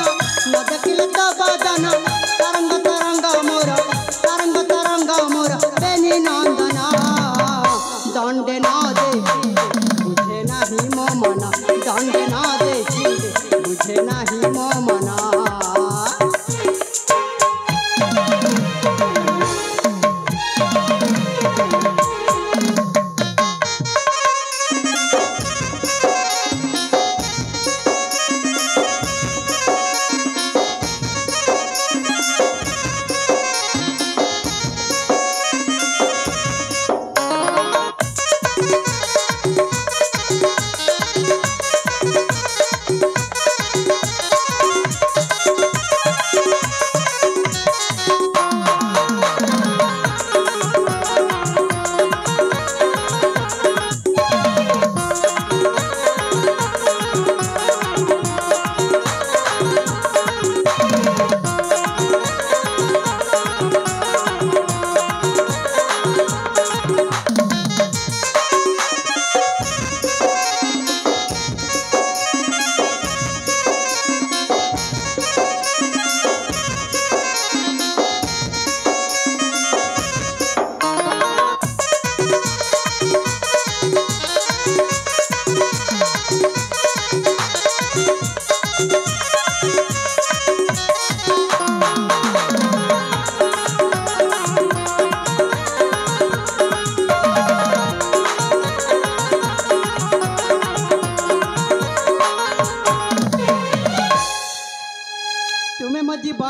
न देखिल तो बदन तरंग तरंग मोर बेनी नंदन दंडे न देखिले बुझे नाही मो मन दंडे न देखिले बुझे नाही मो मन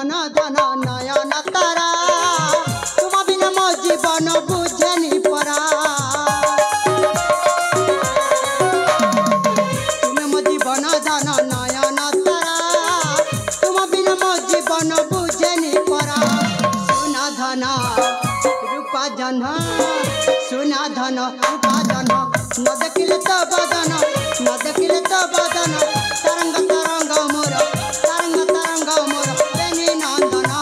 बन धन नयन तारा तुम बिना मो जीवन बुझेनी परा तुम्हें मो जीवन धन नयन तारा तुम बिना मो जीवन बुझेनी परा सुना धन रूपा जन सुना धन रूपा जन न देखिले तो बदन न देखिले तो बदन तरंग तरंग मोर बेनी नंदन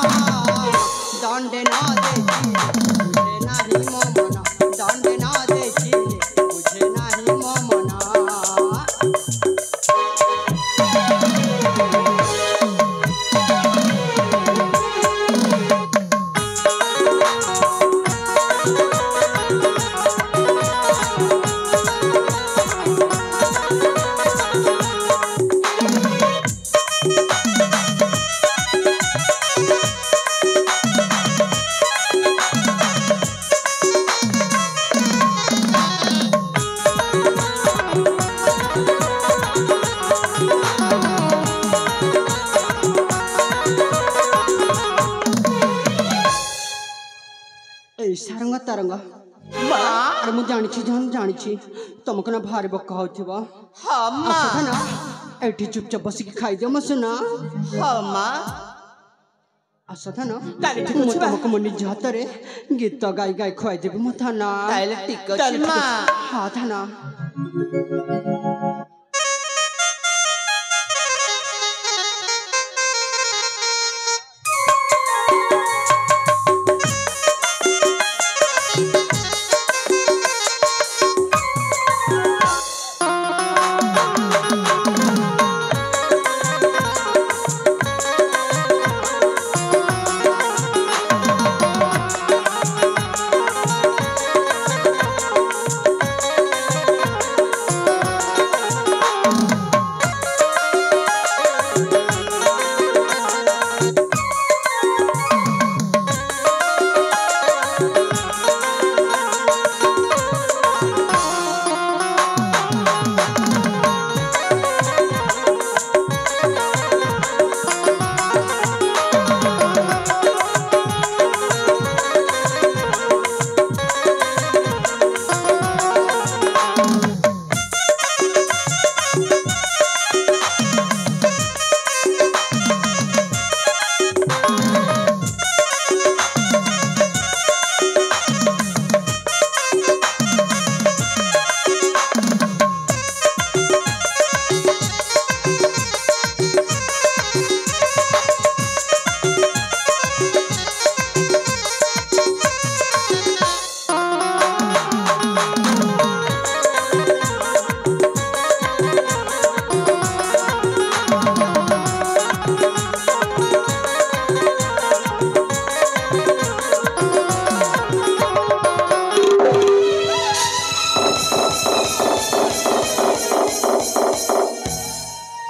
दंडे न देखी बुझे नाही मो मन दंडे न देखी बुझे नाही मो मन सारंग तरंग अरे मु जानी तुमको ना भारी बक्का होथिबा हाँ माँ आसा ना एठी चुपचाप बसिकी खाई दियो म सुना हाँ माँ आसा था ना ताले ठीक मु अछि बा। तुमको मन निज हातरे गीत गाई गाई खुआई देबी म था ना ताइले टिक अछि माँ हाँ था ना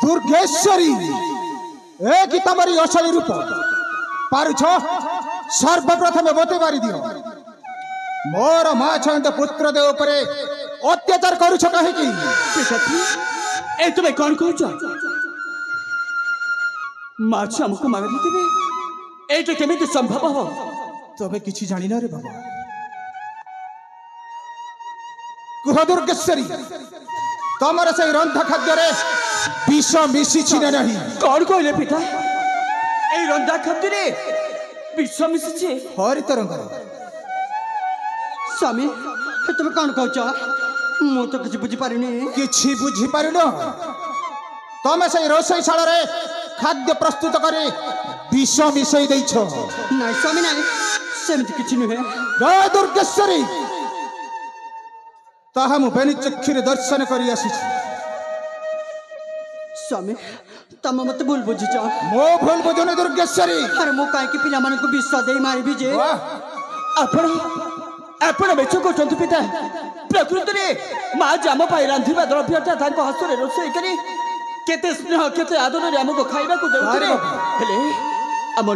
दुर्गेश्वरी एक तमरी असली रूप पारुछ सर्वप्रथम बते पारि दियो मोर माँ छंद पुत्र देव पर अत्याचार करुछ कहे कि ए तुम्हें कौन कहछ माछ हमको मार देबे एटा केमिति संभव हो तबे किछि जानि न रे बाबा कुह दुर्गेश्वरी तमर से रंधा खाद्य रे विष मिसी छिने नहीं कौन कहले पिता ए रंधा खाद्य रे विष मिसिछे हरि तरंग स्वामी तुम कौन कहछ मु तो किछि बुझी पारिनी किछि बुझी पारिनो तमे से रोषैशाला रे खाद्य प्रस्तुत करे विष मिसई दैछ नाइ स्वामी नाइ सेमिति किछि नुहे जय दुर्गेश्वरी ताहा मु बेनि चक्षुरे दर्शन करी आसीछि स्वामी तम मत भूल बुझिछ मो भूल बुझुनी दुर्गेश्वरी अरे मु काहे कि पिला मानको विश्व देई मारिबी जे आपण आपण बेच कहते पिता प्रकृति रे माँ जाम पाई रांधिबा द्रव्यटा तांको हस्तरे रोषेई करी केते स्नेह केते आदर रे हमको खाइबा को देउथिले हेले हम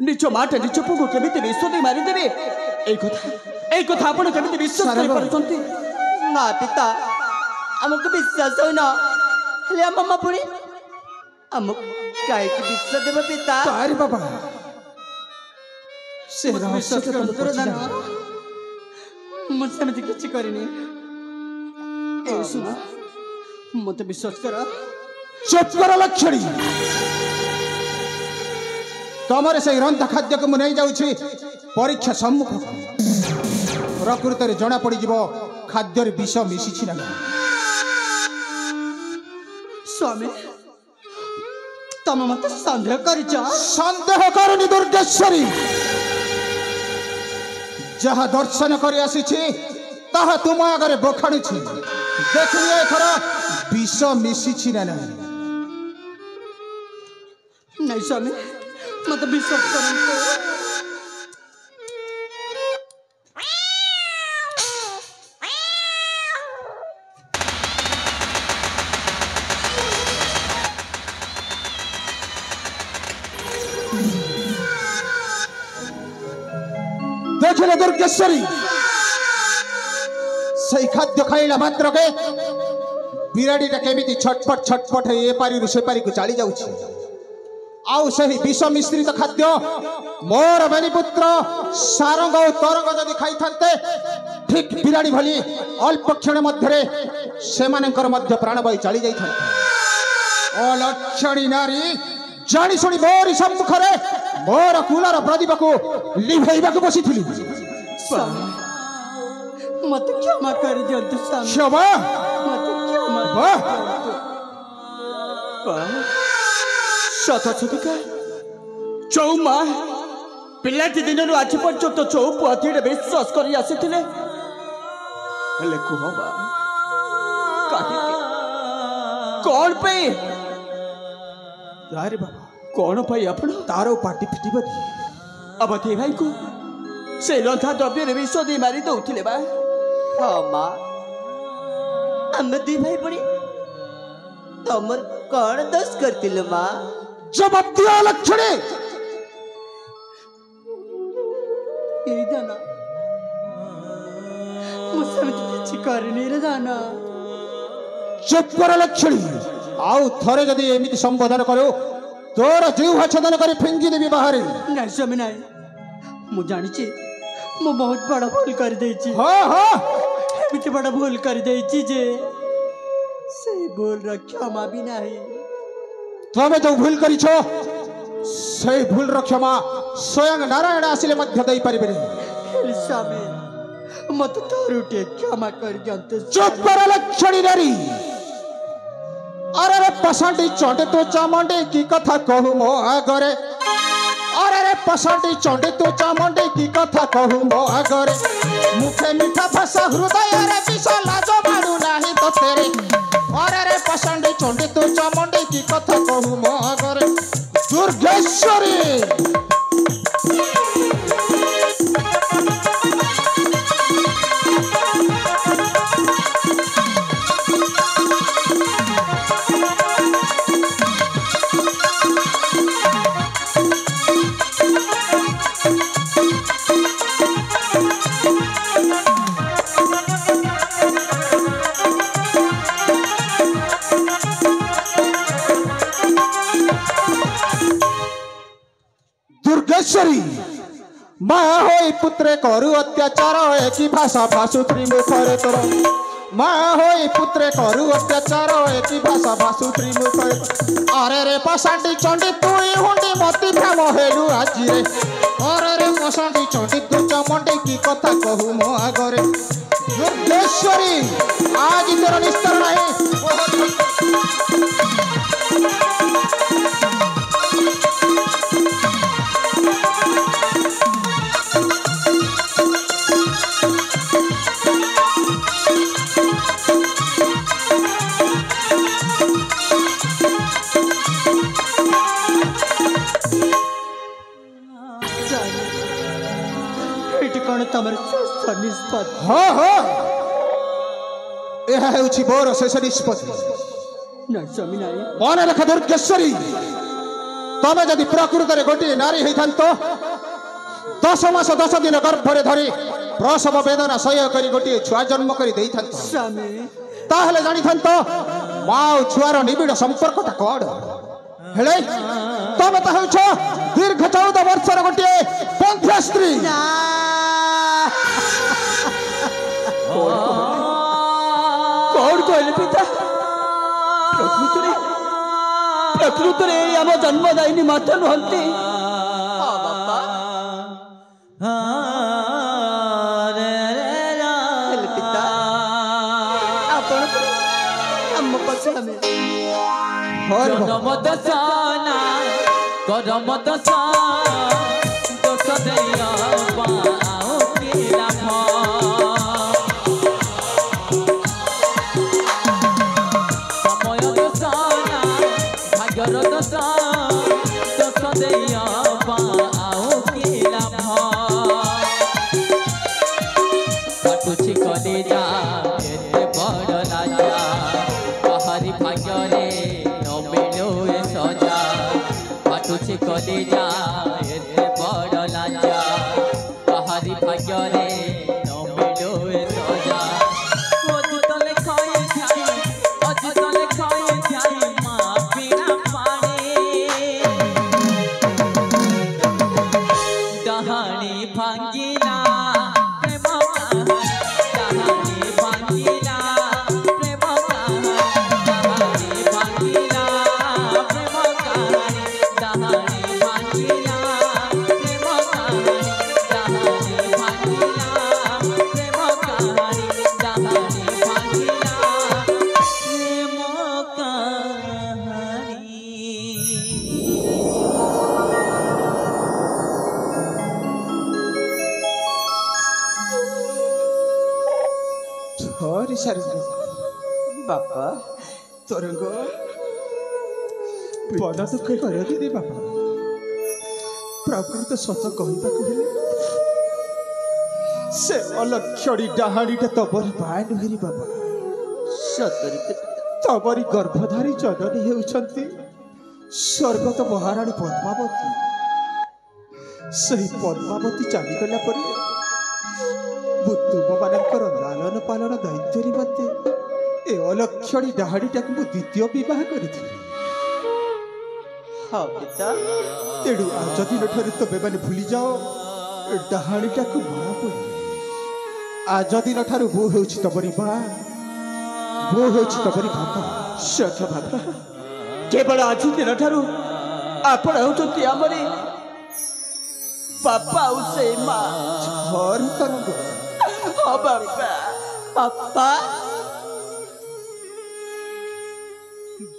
निज माटा निज पुगो केमिति विश्व देई मारि देबे एई कथा आपण केमिति विश्वास करि परछंती ना पिता हमको विश्वास होइना हेले हम मामा पुरी आम काहे विश्व देव पिता अरे बाबा से विश्वास कर दाना मुझे सेमती किछि करिनी ए सुना मते विश्वास कर चुप कर लक्षणी तमरे से रंधा खाद्य को नहीं जाऊँ परीक्षा सम्मुख प्रकृत में जना पड़ खाद्य विष मिशी ना स्वामी तम मत सन्देह करनी दुर्गेश्वरी जहा दर्शन कर आसी ताहा तुम आगे बखाणु देखिए एथर विष मिशी ना नहीं स्वामी मत विश्वास कर देखिले दुर्गेश्वरी सही खाद्य खाइला मात्र के बिराड़ीटा केमिति छटपट छटपट ए पारी से पारी को चली जाउछि आउ सही विष मिश्रित खाद्य मोर बेनीपुत्र सारंग और तरंग जदि खाई थांते ठीक बिराड़ी भली अल्प क्षण मध्य से मध्य प्राणवायु चली जाई थांते अलक्षणी नारी जानी शुणी मोरी सम्मुखरे मोर कुलर प्रदीप को लिभेइबा को बसी थिली मत क्षमा कर दियंतु स्वामी क्षमा मत क्षमा वाह सत सतिका चौमा पिलाटी दिन आज पर्यंत चौ पुआथी विश्वास कर आसीथिले हेले कुह बा कौन पे यार बाबा कौन पाई आपण तारो पार्टी फिटी बदी अब ते भाई को से लंथा द्रव्य विष दे मारी दउथिले बा हाँ माँ हम दी भाई पड़ी तमर कौन दोष करतिल माँ जवाब दिया लक्षणे ए दाना मुझसे किछि करनी रे दाना चुप कर लक्षणी आउ थरे जदि एमिति संबोधन करो तोर जीव छदन कर फेंगी देबी बाहर नहीं स्वामी नहीं मु जानी मु बहुत बड़ा भूल कर देछि हाँ हाँ एमिति बड़ा भूल कर देछि जे से भूल रा क्षमा भी नहीं तमे जो भूल करिछ से भूल रा क्षमा स्वयं नारायण आसिले मध्य दई परिबे स्वामी मत तोरुटे क्षमा कर जंतु चुप कर लक्षणी नारी अरे रे पसंदी चंडे तो चामुंडे की कथा कहू मो आगरे अरे रे पसंदी चंडे तो चामुंडे की कथा कहू मो आगरे मुखे मीठा भाषा हृदय रे विष लाज मारू नाही तो तेरे अरे रे पसंदी चंडे तो चामुंडे की कथा कहू मो आगरे दुर्गेश्वरी माँ होई पुत्रे करू अत्याचार एक भाषा भाषुत्री मुखरे तोर माँ होई पुत्रे करू अत्याचार एक भाषा भाषुत्री मुखरे अरे रे पसांडी चंडी तुई हुंडी मती भ्रम हेलु आज रे अरे रे पसांडी चंडी तू चमंडी की कथा कहू मो आगरे दुर्गेश्वरी आज तेरा निस्तर नहीं हाँ हाँ यह है मोर शेष निष्पत्ति मन रख दुर्गेश्वरी तमें जदि प्रकृत में गोटे नारी होता 10 मास 10 दिन गर्भरे धरी प्रसव वेदना सह्य कर गोटे छुआ जन्म कर जानी था माँ और छुआर निबिड़ संपर्कटा कौन हेले तमे तो हेउछ दीर्घ 14 वर्षर गोटे पंथ स्त्री कौन कहले पिता प्रकृति आम जन्मदायिनी माता नुहंती पिता आपण हम पछे हमें करम दशा दोष दैया पाओ की लाभ समय दशा भाग्यर दशा दोष दैया पाओ की लाभ काटुछि कले जा एते बड़ राजा बाहरी भाग्य न मिलो ए सजा काटुछि कले जा एते बड़ राजा बाहरी भाग्य न मिलो ए सजा अजितले खाए जाई माँ बिना पानी डहाणी भांगिला बापा तोरंग बड़ दुख कर बापा प्रकृत सत कहवाक से अलक्षणी डाहाणीटा तबरी बाय नुहेरी बाबा सतरी तबरी गर्भधारी जननी हेउछंती स्वर्गत महाराणी पद्मावती सही पद्मावती चलीगला पर तुम मानकर लालन पालन दायित्व निमंते ए अलक्षणी डाहाणीटा को द्वितीय विवाह करी हाँ पिता तेणु आज दिन ठारे तबे मैंने भूली जाओ डाहाणीटा को माँ बोली आज दिन ठार बो हो तबरी माँ बो हो तबरी बापा सत बाबा केवल आज दिन ठारू आपण होचंती हमरे बापा उसे माँ हर तरंग हाँ बापा पापा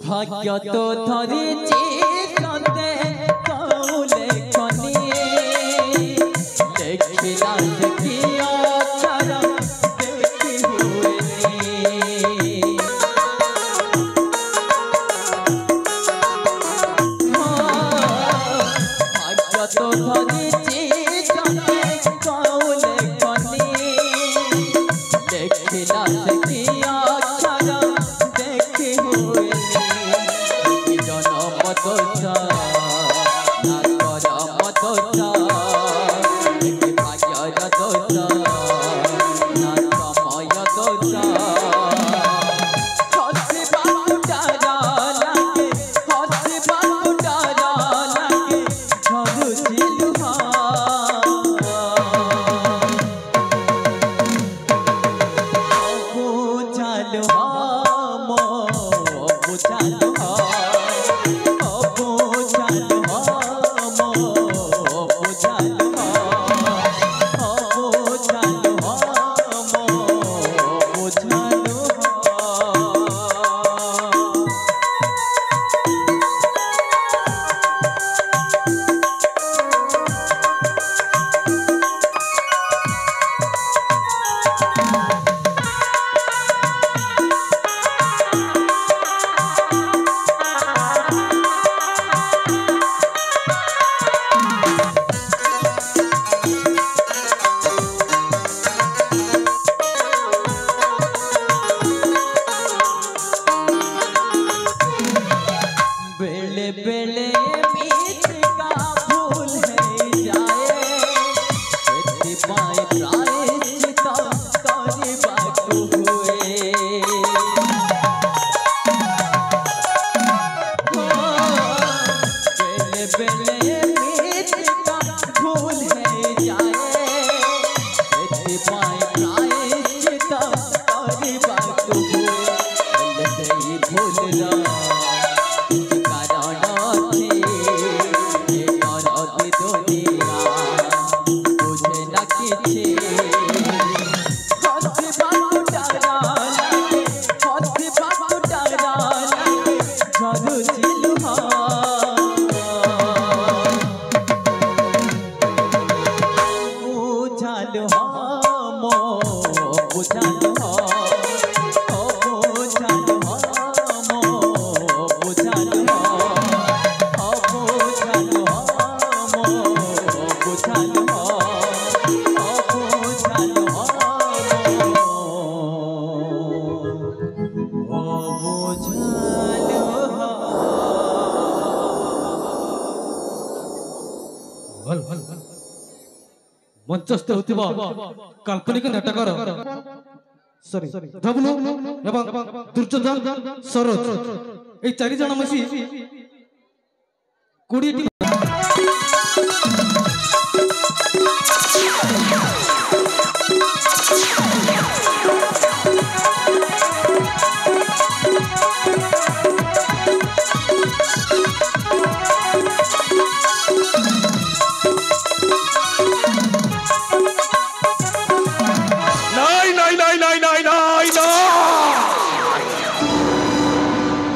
भाग्य तो धरिछि सते कौले खनी देखिला देखिया छारा देखि हुएनी भाग्य तो धरिछि सते कौले खनी देखिला देखिया छारा देखि हुएनी ମଞ୍ଚସ୍ଥ ହେଉଥିବା କାଳ୍ପନିକ ନାଟକର ସରି ଧବନୁ ଏବଂ ଦୁର୍ଯ୍ୟୋଧନ ସରୋଜ এই 4 ଜଣ ମିଶି 20ଟି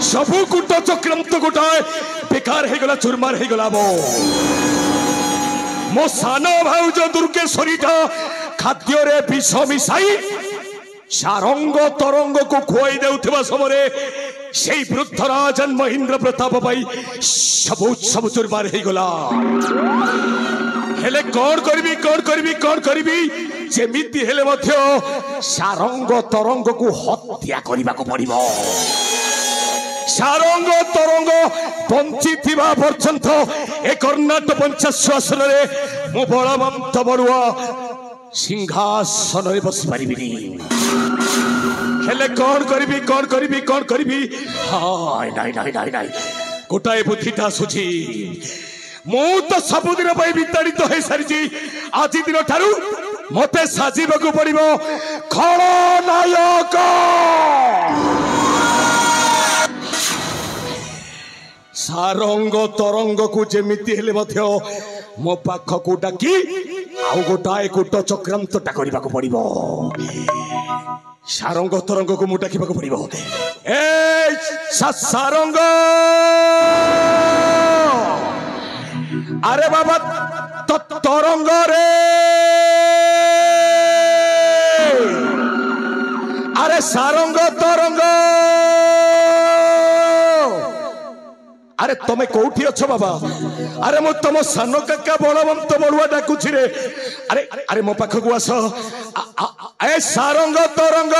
सबू कूट चक्रांत गोटाए बेकार हो गला चुरमार हो गला मो सान भाउज दुर्गेश्वरी खाद्य विष मिसाई सारंग तरंग को खुआई देउथिबा समय से वृद्ध राजन महेंद्र प्रताप पाई सब चुरमार हो गला हेले कौन करबी जेमिति हेले मध्य सारंग तरंग को हत्या करने को पड़िबो सारंग तरंग बंची पर्यंत ए कर्णाट पंचाश आसन मो बलवंत बड़ुआ सिंहासन बसी पारि हेले कौन करी हाय नाई गोटाए बुद्धिटा आसुची मु तो सबुदिन विताड़ित हो सारी आज दिन ठारू मते साजिबाकू पड़िबो खलनायक सारंग तरंग को जेमिति हेले मध्य मो पाख को डाकी आउ गोटाए कूट चक्रांतटा करने को पड़िबो सारंग तरंग को मु डाकिबा को पड़िबो ए सारंग अरे बाबा तरंग रे अरे सारंग तरंग अरे तमे कोठी अच्छ बाबा अरे मो तुम सान काका बलवंत बड़ुआ डाकुछि रे अरे अरे मो पाख को आस ए सारंग तरंग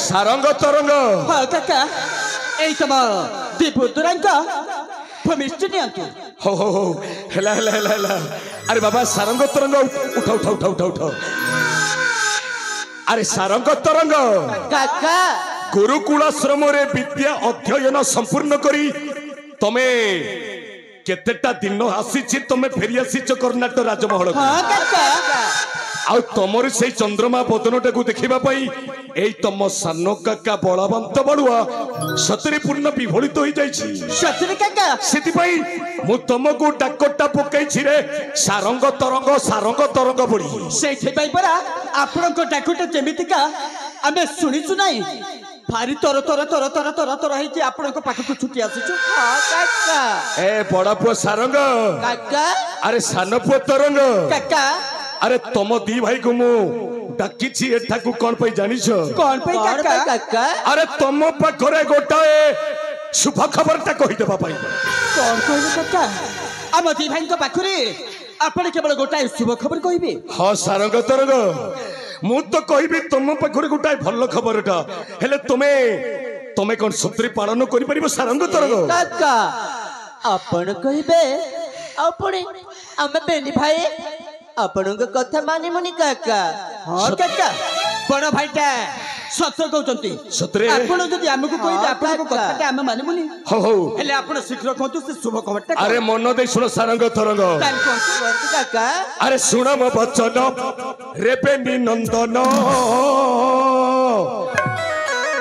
सारंग तरंग हाँ काका एई तम दीपुतरंका भूमिष्ठ नियंतु हो हेला अरे बाबा सारंग तरंग उठ अरे सारंग तरंग काका गुरुकुलाश्रम रे विद्या अध्ययन संपूर्ण करी तमे केतेटा दिन आसी तमे फेरी आसी कर्णाटक राजमहल हाँ काका आ तमर से चंद्रमा बदनटा को देखा तम सान काका बलवंत बड़ुआ सतरे पूर्ण विभोलित हो जाती तुमको डाकटा पकई रे सारंग तरंग बड़ी से डाकटा जमीका आम शुणीचु ना भारी तर तर तर तर तर तर है आपण पाखक छुट्टी आसुचु ए बड़ा पुआ सारंग काका अरे सान पुआ तरंग काका अरे तुम दी भाई को मु डाकी एठा को कौन पे जानिछ कौन पे काका अरे तुम पाखरे गोटाए शुभ खबरटा कहि देबा पाई कौन कहले काका हम दी भाई को पाखरे आपण केवल गोटाए शुभ खबर कहिबे हां सारंग तरंग मु तो कहिबी तुम पाखरे गोटाए भल खबरटा हेले तुमे कौन सत्री पालन करि परिबो सारंग तरंग काका आपण कहिबे आपण हम बेनी भाई आपण को कथा माने मुनि काका हां काका बड़ भाईटा ସତ କହୁଛନ୍ତି ସତରେ ଆପଣ ଯଦି ଆମକୁ କହିବେ ଆପଣଙ୍କ କଥାଟା ଆମେ ମାନିବୁନି। ହଉ ହଉ ହେଲେ ଆପଣ ଶୀଘ୍ର କୁହନ୍ତୁ ସେ ଶୁଭ ଖବରଟା ଆରେ ମନ ଦେଇ ଶୁଣ ସାରଙ୍ଗ ତରଙ୍ଗ କାକା ଆରେ ଶୁଣ ମୋ ବଚନ ରେବେନି ନନ୍ଦନ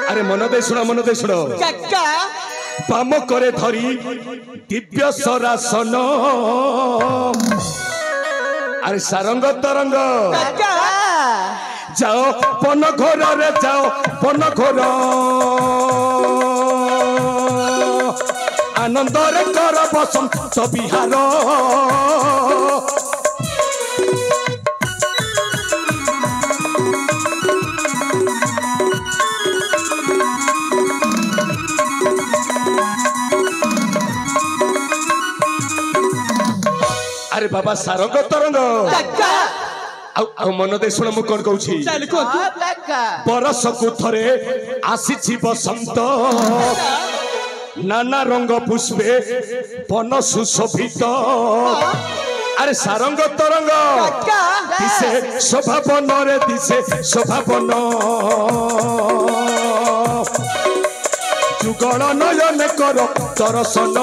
ଆରେ ମନ ଦେଇ ଶୁଣ କାକା ପାମ করে ধরি দিব্য সরাসন আরে সারঙ্গ তরঙ্গ কাকা যাও পন ঘরে যাও পন ঘর আনন্দরে কর বসন্ত বিহার আরে বাবা সারঙ্গ তরঙ্গ কাকা ଆଉ ମନ ଦେଇ ଶୁଣ ମୁଁ କଣ କହୁଛି ଚାଲ କୁହନ୍ତୁ କାକା ବରସକୁ ଥରେ ଆସିଛି ବସନ୍ତ ନାନା ରଙ୍ଗ ପୁଷ୍ପେ ବନ ସୁଶୋଭିତ ଆରେ ସାରଙ୍ଗ ତରଙ୍ଗ ଦିଶେ ଶୋଭାବନରେ ଦିଶେ ଶୋଭାବନ ଯୁଗଳ ନୟନ କର ଦର୍ଶନ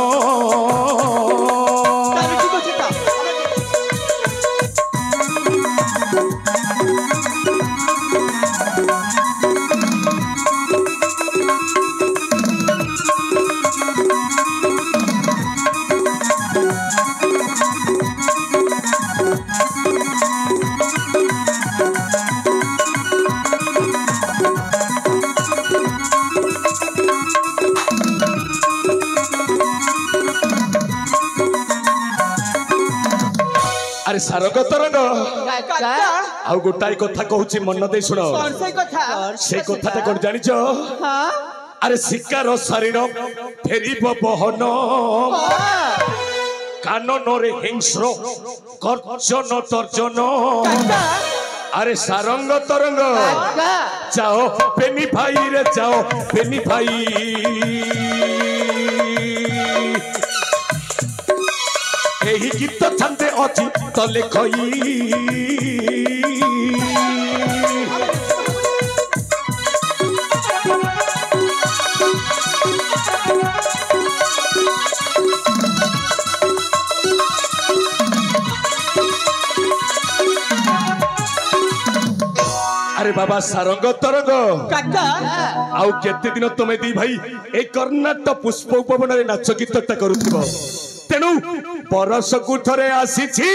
আরে সারঙ্গ তরঙ্গ ଆଉ ଗୋଟାଏ କଥା କହୁଛି ମନ ଦେଇ ଶୁଣ সেই কথাটা কোন জানিছ আরে শিকার শরীর ফেরিব বহন কাননরে হিংস্র গর্জন তর্জন আরে সারঙ্গ তরঙ্গ যাও পেনি ভাই রে যাও পেনি ভাই এই গীত ছান্দে অছি তলে খই আরে বাবা সারঙ্গ তরঙ্গ আউ কেতে দিন তুমি দি ভাই এই কর্ণাটক পুষ্প উপবনের নাচ গীতটা করুথিব তেণু বরষকু থরে আসিছি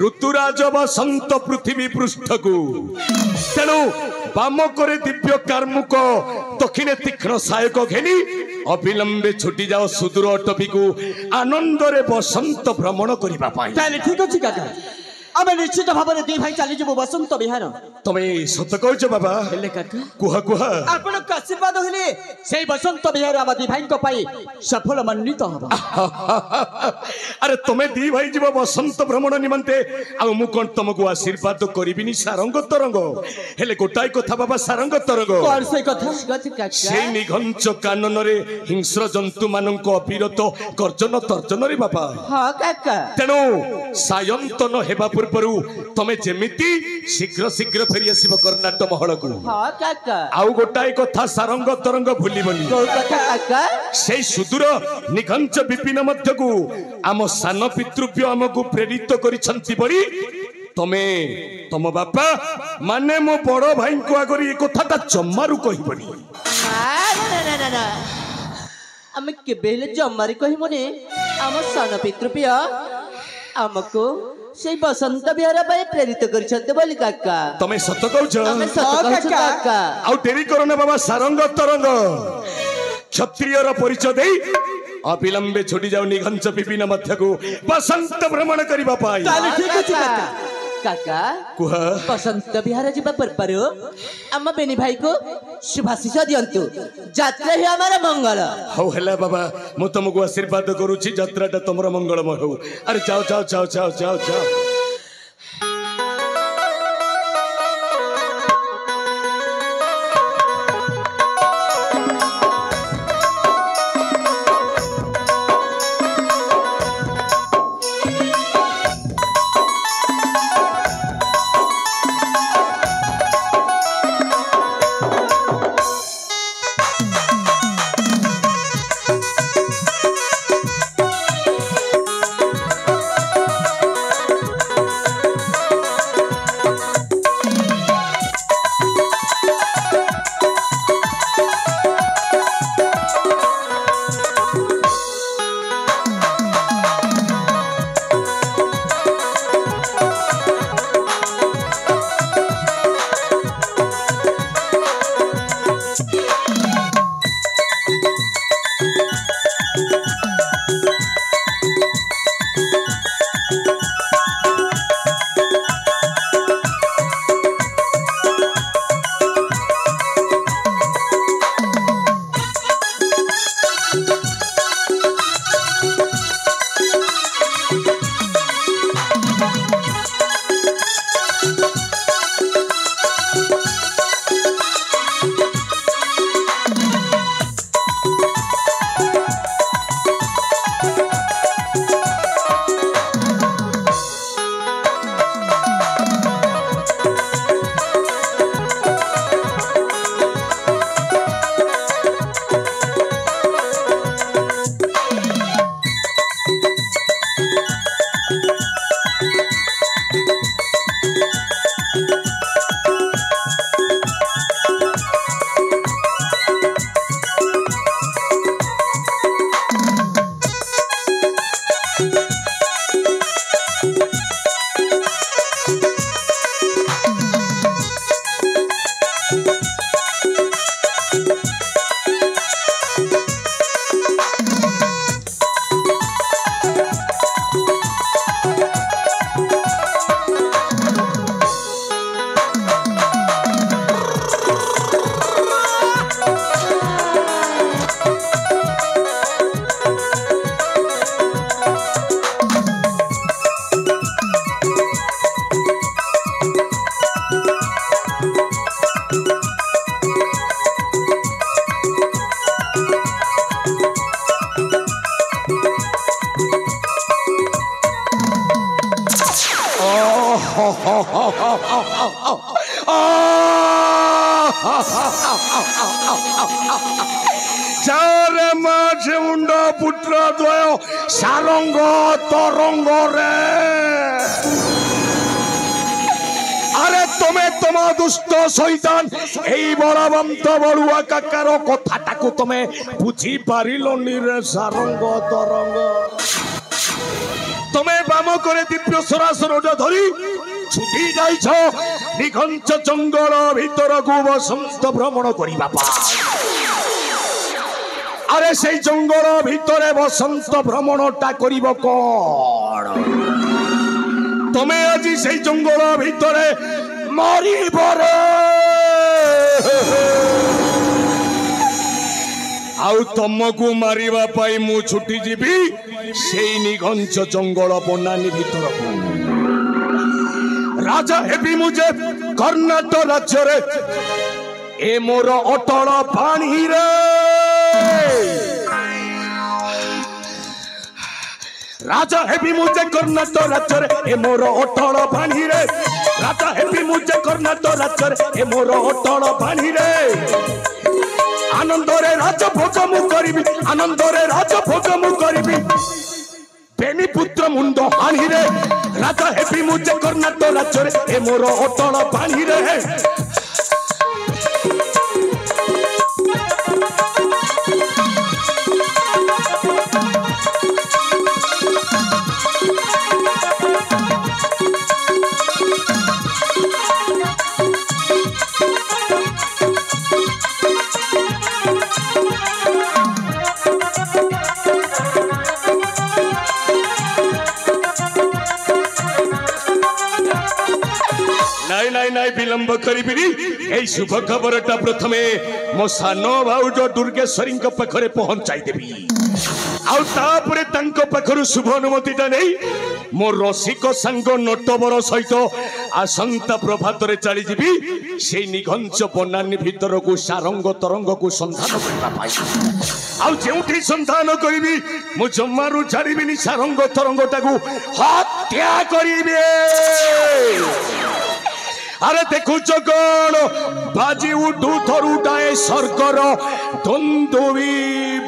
ঋতুরাজ বসন্ত পৃথিবী পৃষ্ঠকু তেণু বাম করে দিব্য কার্মুক দক্ষিণে তীক্ষ্ণ সায়ক ঘেনি অবিলম্বে ছুটি যাও সুদূর অটবিকু আনন্দরে বসন্ত ভ্রমণ করিবা পাই তাহলে ঠিক আছে কাকা আমি নিশ্চিত ভাবে দুই ভাই চালি যাব বসন্ত বিহার তুমি সত কইছ বাবা হেলে কাকা কুহ কুহ আপনার আশীর্বাদ হইলে সেই বসন্ত বিহার আমার দুই ভাইଙ୍କ পাই সফল মণ্ডিত হব আরে তুমি দুই ভাই যাব বসন্ত ভ্রমণ নিমন্তে আর মু কোন তোমাকে আশীর্বাদ করিবিনি সারঙ্গ তরঙ্গ হেলে গোটাই কথা বাবা সারঙ্গ তরঙ্গ কোন সেই কথা সেই নিঘঞ্চ কাননরে হিংস্র জন্তু মানঙ্ক অবিরত গর্জন তর্জনরে বাবা হ্যাঁ কাকা তেণু সায়ন্তন হেবা পূর্বরু তুমি যেমিতি শীঘ্র শীঘ্র ফেরি আসিব কর্ণাটক মহলকু হ্যাঁ কাকা আউ গোটাই কথা সারঙ্গ তরঙ্গ ভুলিবনি কোন কথা কাকা সেই সুদূর নিঘঞ্চ বিপিন মধ্যকু আম সান পিতৃব্য আমকু প্রেরিত করিছন্তি বলি তমে তম বাপা মানে মো বড় ভাইଙ୍କୁ আগরি এই কথাটা জম্মারু কহিবনি না আমি কেবে হেলে জম্মারি কহিমনি আমার সান পিতৃপ্রিয় আমকু সেই বসন্ত বিহার পাই প্রেরিত করিছন্তে বলি কাকা তুমি সত্য কହୁଛ আমি সত্য কହୁছ কাকা আউ ডেরি করো না বাবা সারঙ্গ তরঙ্গ ক্ষত্রিয়র পরিচয় দেই অবিলম্বে ছুটি যাও নিঘঞ্চ বিপিন মধ্যকু বসন্ত ভ্রমণ করিবা পাই তাহলে ঠিক আছে কাকা কাকা কুহ বসন্ত বিহার ଯିବା ପୂର୍ବରୁ ଆମ ବେନି ଭାଇକୁ ଶୁଭାଶିଷ ଦିଅନ୍ତୁ ଯାତ୍ରା ହିଁ ଆମର ମଙ୍ଗଳ ହଉ ହେଲା ବାବା ମୁଁ ତମକୁ ଆଶୀର୍ବାଦ କରୁଛି ଯାତ୍ରାଟା ତମର ମଙ୍ଗଳମୟ ହଉ ଆରେ ଯାଅ ଯାଅ ଯାଅ ଯାଅ ଯାଅ ଯାଅ चारे माझे मुंड पुत्र द्वय सारंग तरंग रे अरे तुम्हें तुम दुष्ट शैतान এই বলবন্ত বড়ুয়া কাকার কথাটাকে তুমি বুঝি পারিলনি রে সারঙ্গ তরঙ্গ তুমি বাম করে দিব্য সরাসর ধরি ছুটি যাইছ নিঘঞ্চ জঙ্গল ভিতরকু বসন্ত ভ্রমণ করিবা আরে সেই জঙ্গল ভিতরে বসন্ত ভ্রমণটা করিব কোন তুমি আজি সেই জঙ্গল ভিতরে মরিব রে আউ তমকু মারিবা পাই মু ছুটি ଯିବି সেই নিঘঞ্চ জঙ্গল বনানী ভিতরকু রাজা হেবি মুজে কর্ণাটক রাজ্যরে এ মোর অটল পানি রে রাজা হেবি মুজে কর্ণাটক রাজ্যরে এ মোর অটল পানি রে রাজা হেবি মুজে কর্ণাটক রাজ্যরে এ মোর অটল পানি রে আনন্দরে রাজভোগ মু করিবি আনন্দরে রাজভোগ মু করিবি বেনি পুত্র মুন্ড হানি রে রাজা হেবি মুজে কর্ণাটক রাজ্যরে এ মোর অটল পানি রে विलंब करिबिनी एई शुभ खबरटा प्रथमे मो सानो भाउज दुर्गेश्वरी पाखरे पहुंचाई देबी आउ तापरे तांको पाखरु शुभ अनुमतिटा नै मो रसिक संग नटवर सहित आसंता प्रभात रे चली जीबी सेई निघंच बनानी भीतर को सारंग तरंग को संधान करबा पाई आउ जेउठी संधान करिबी मो जम्मारु छाड़ीबिनी सारंग तरंगटा को हत्या करिबे अरे देखुच कौन बाजी उठू थरुटाए सरकर धुंधुवी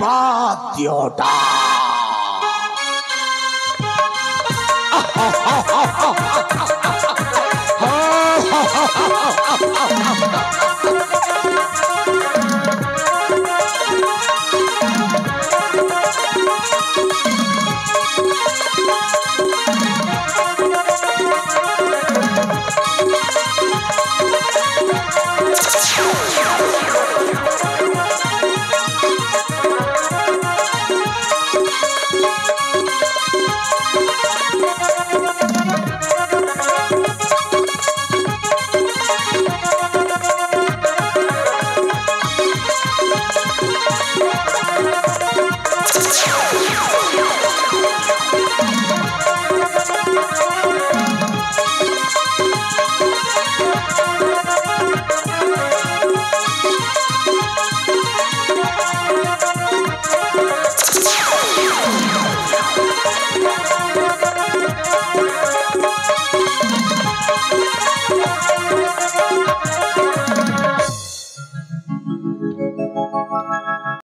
बाद्यटा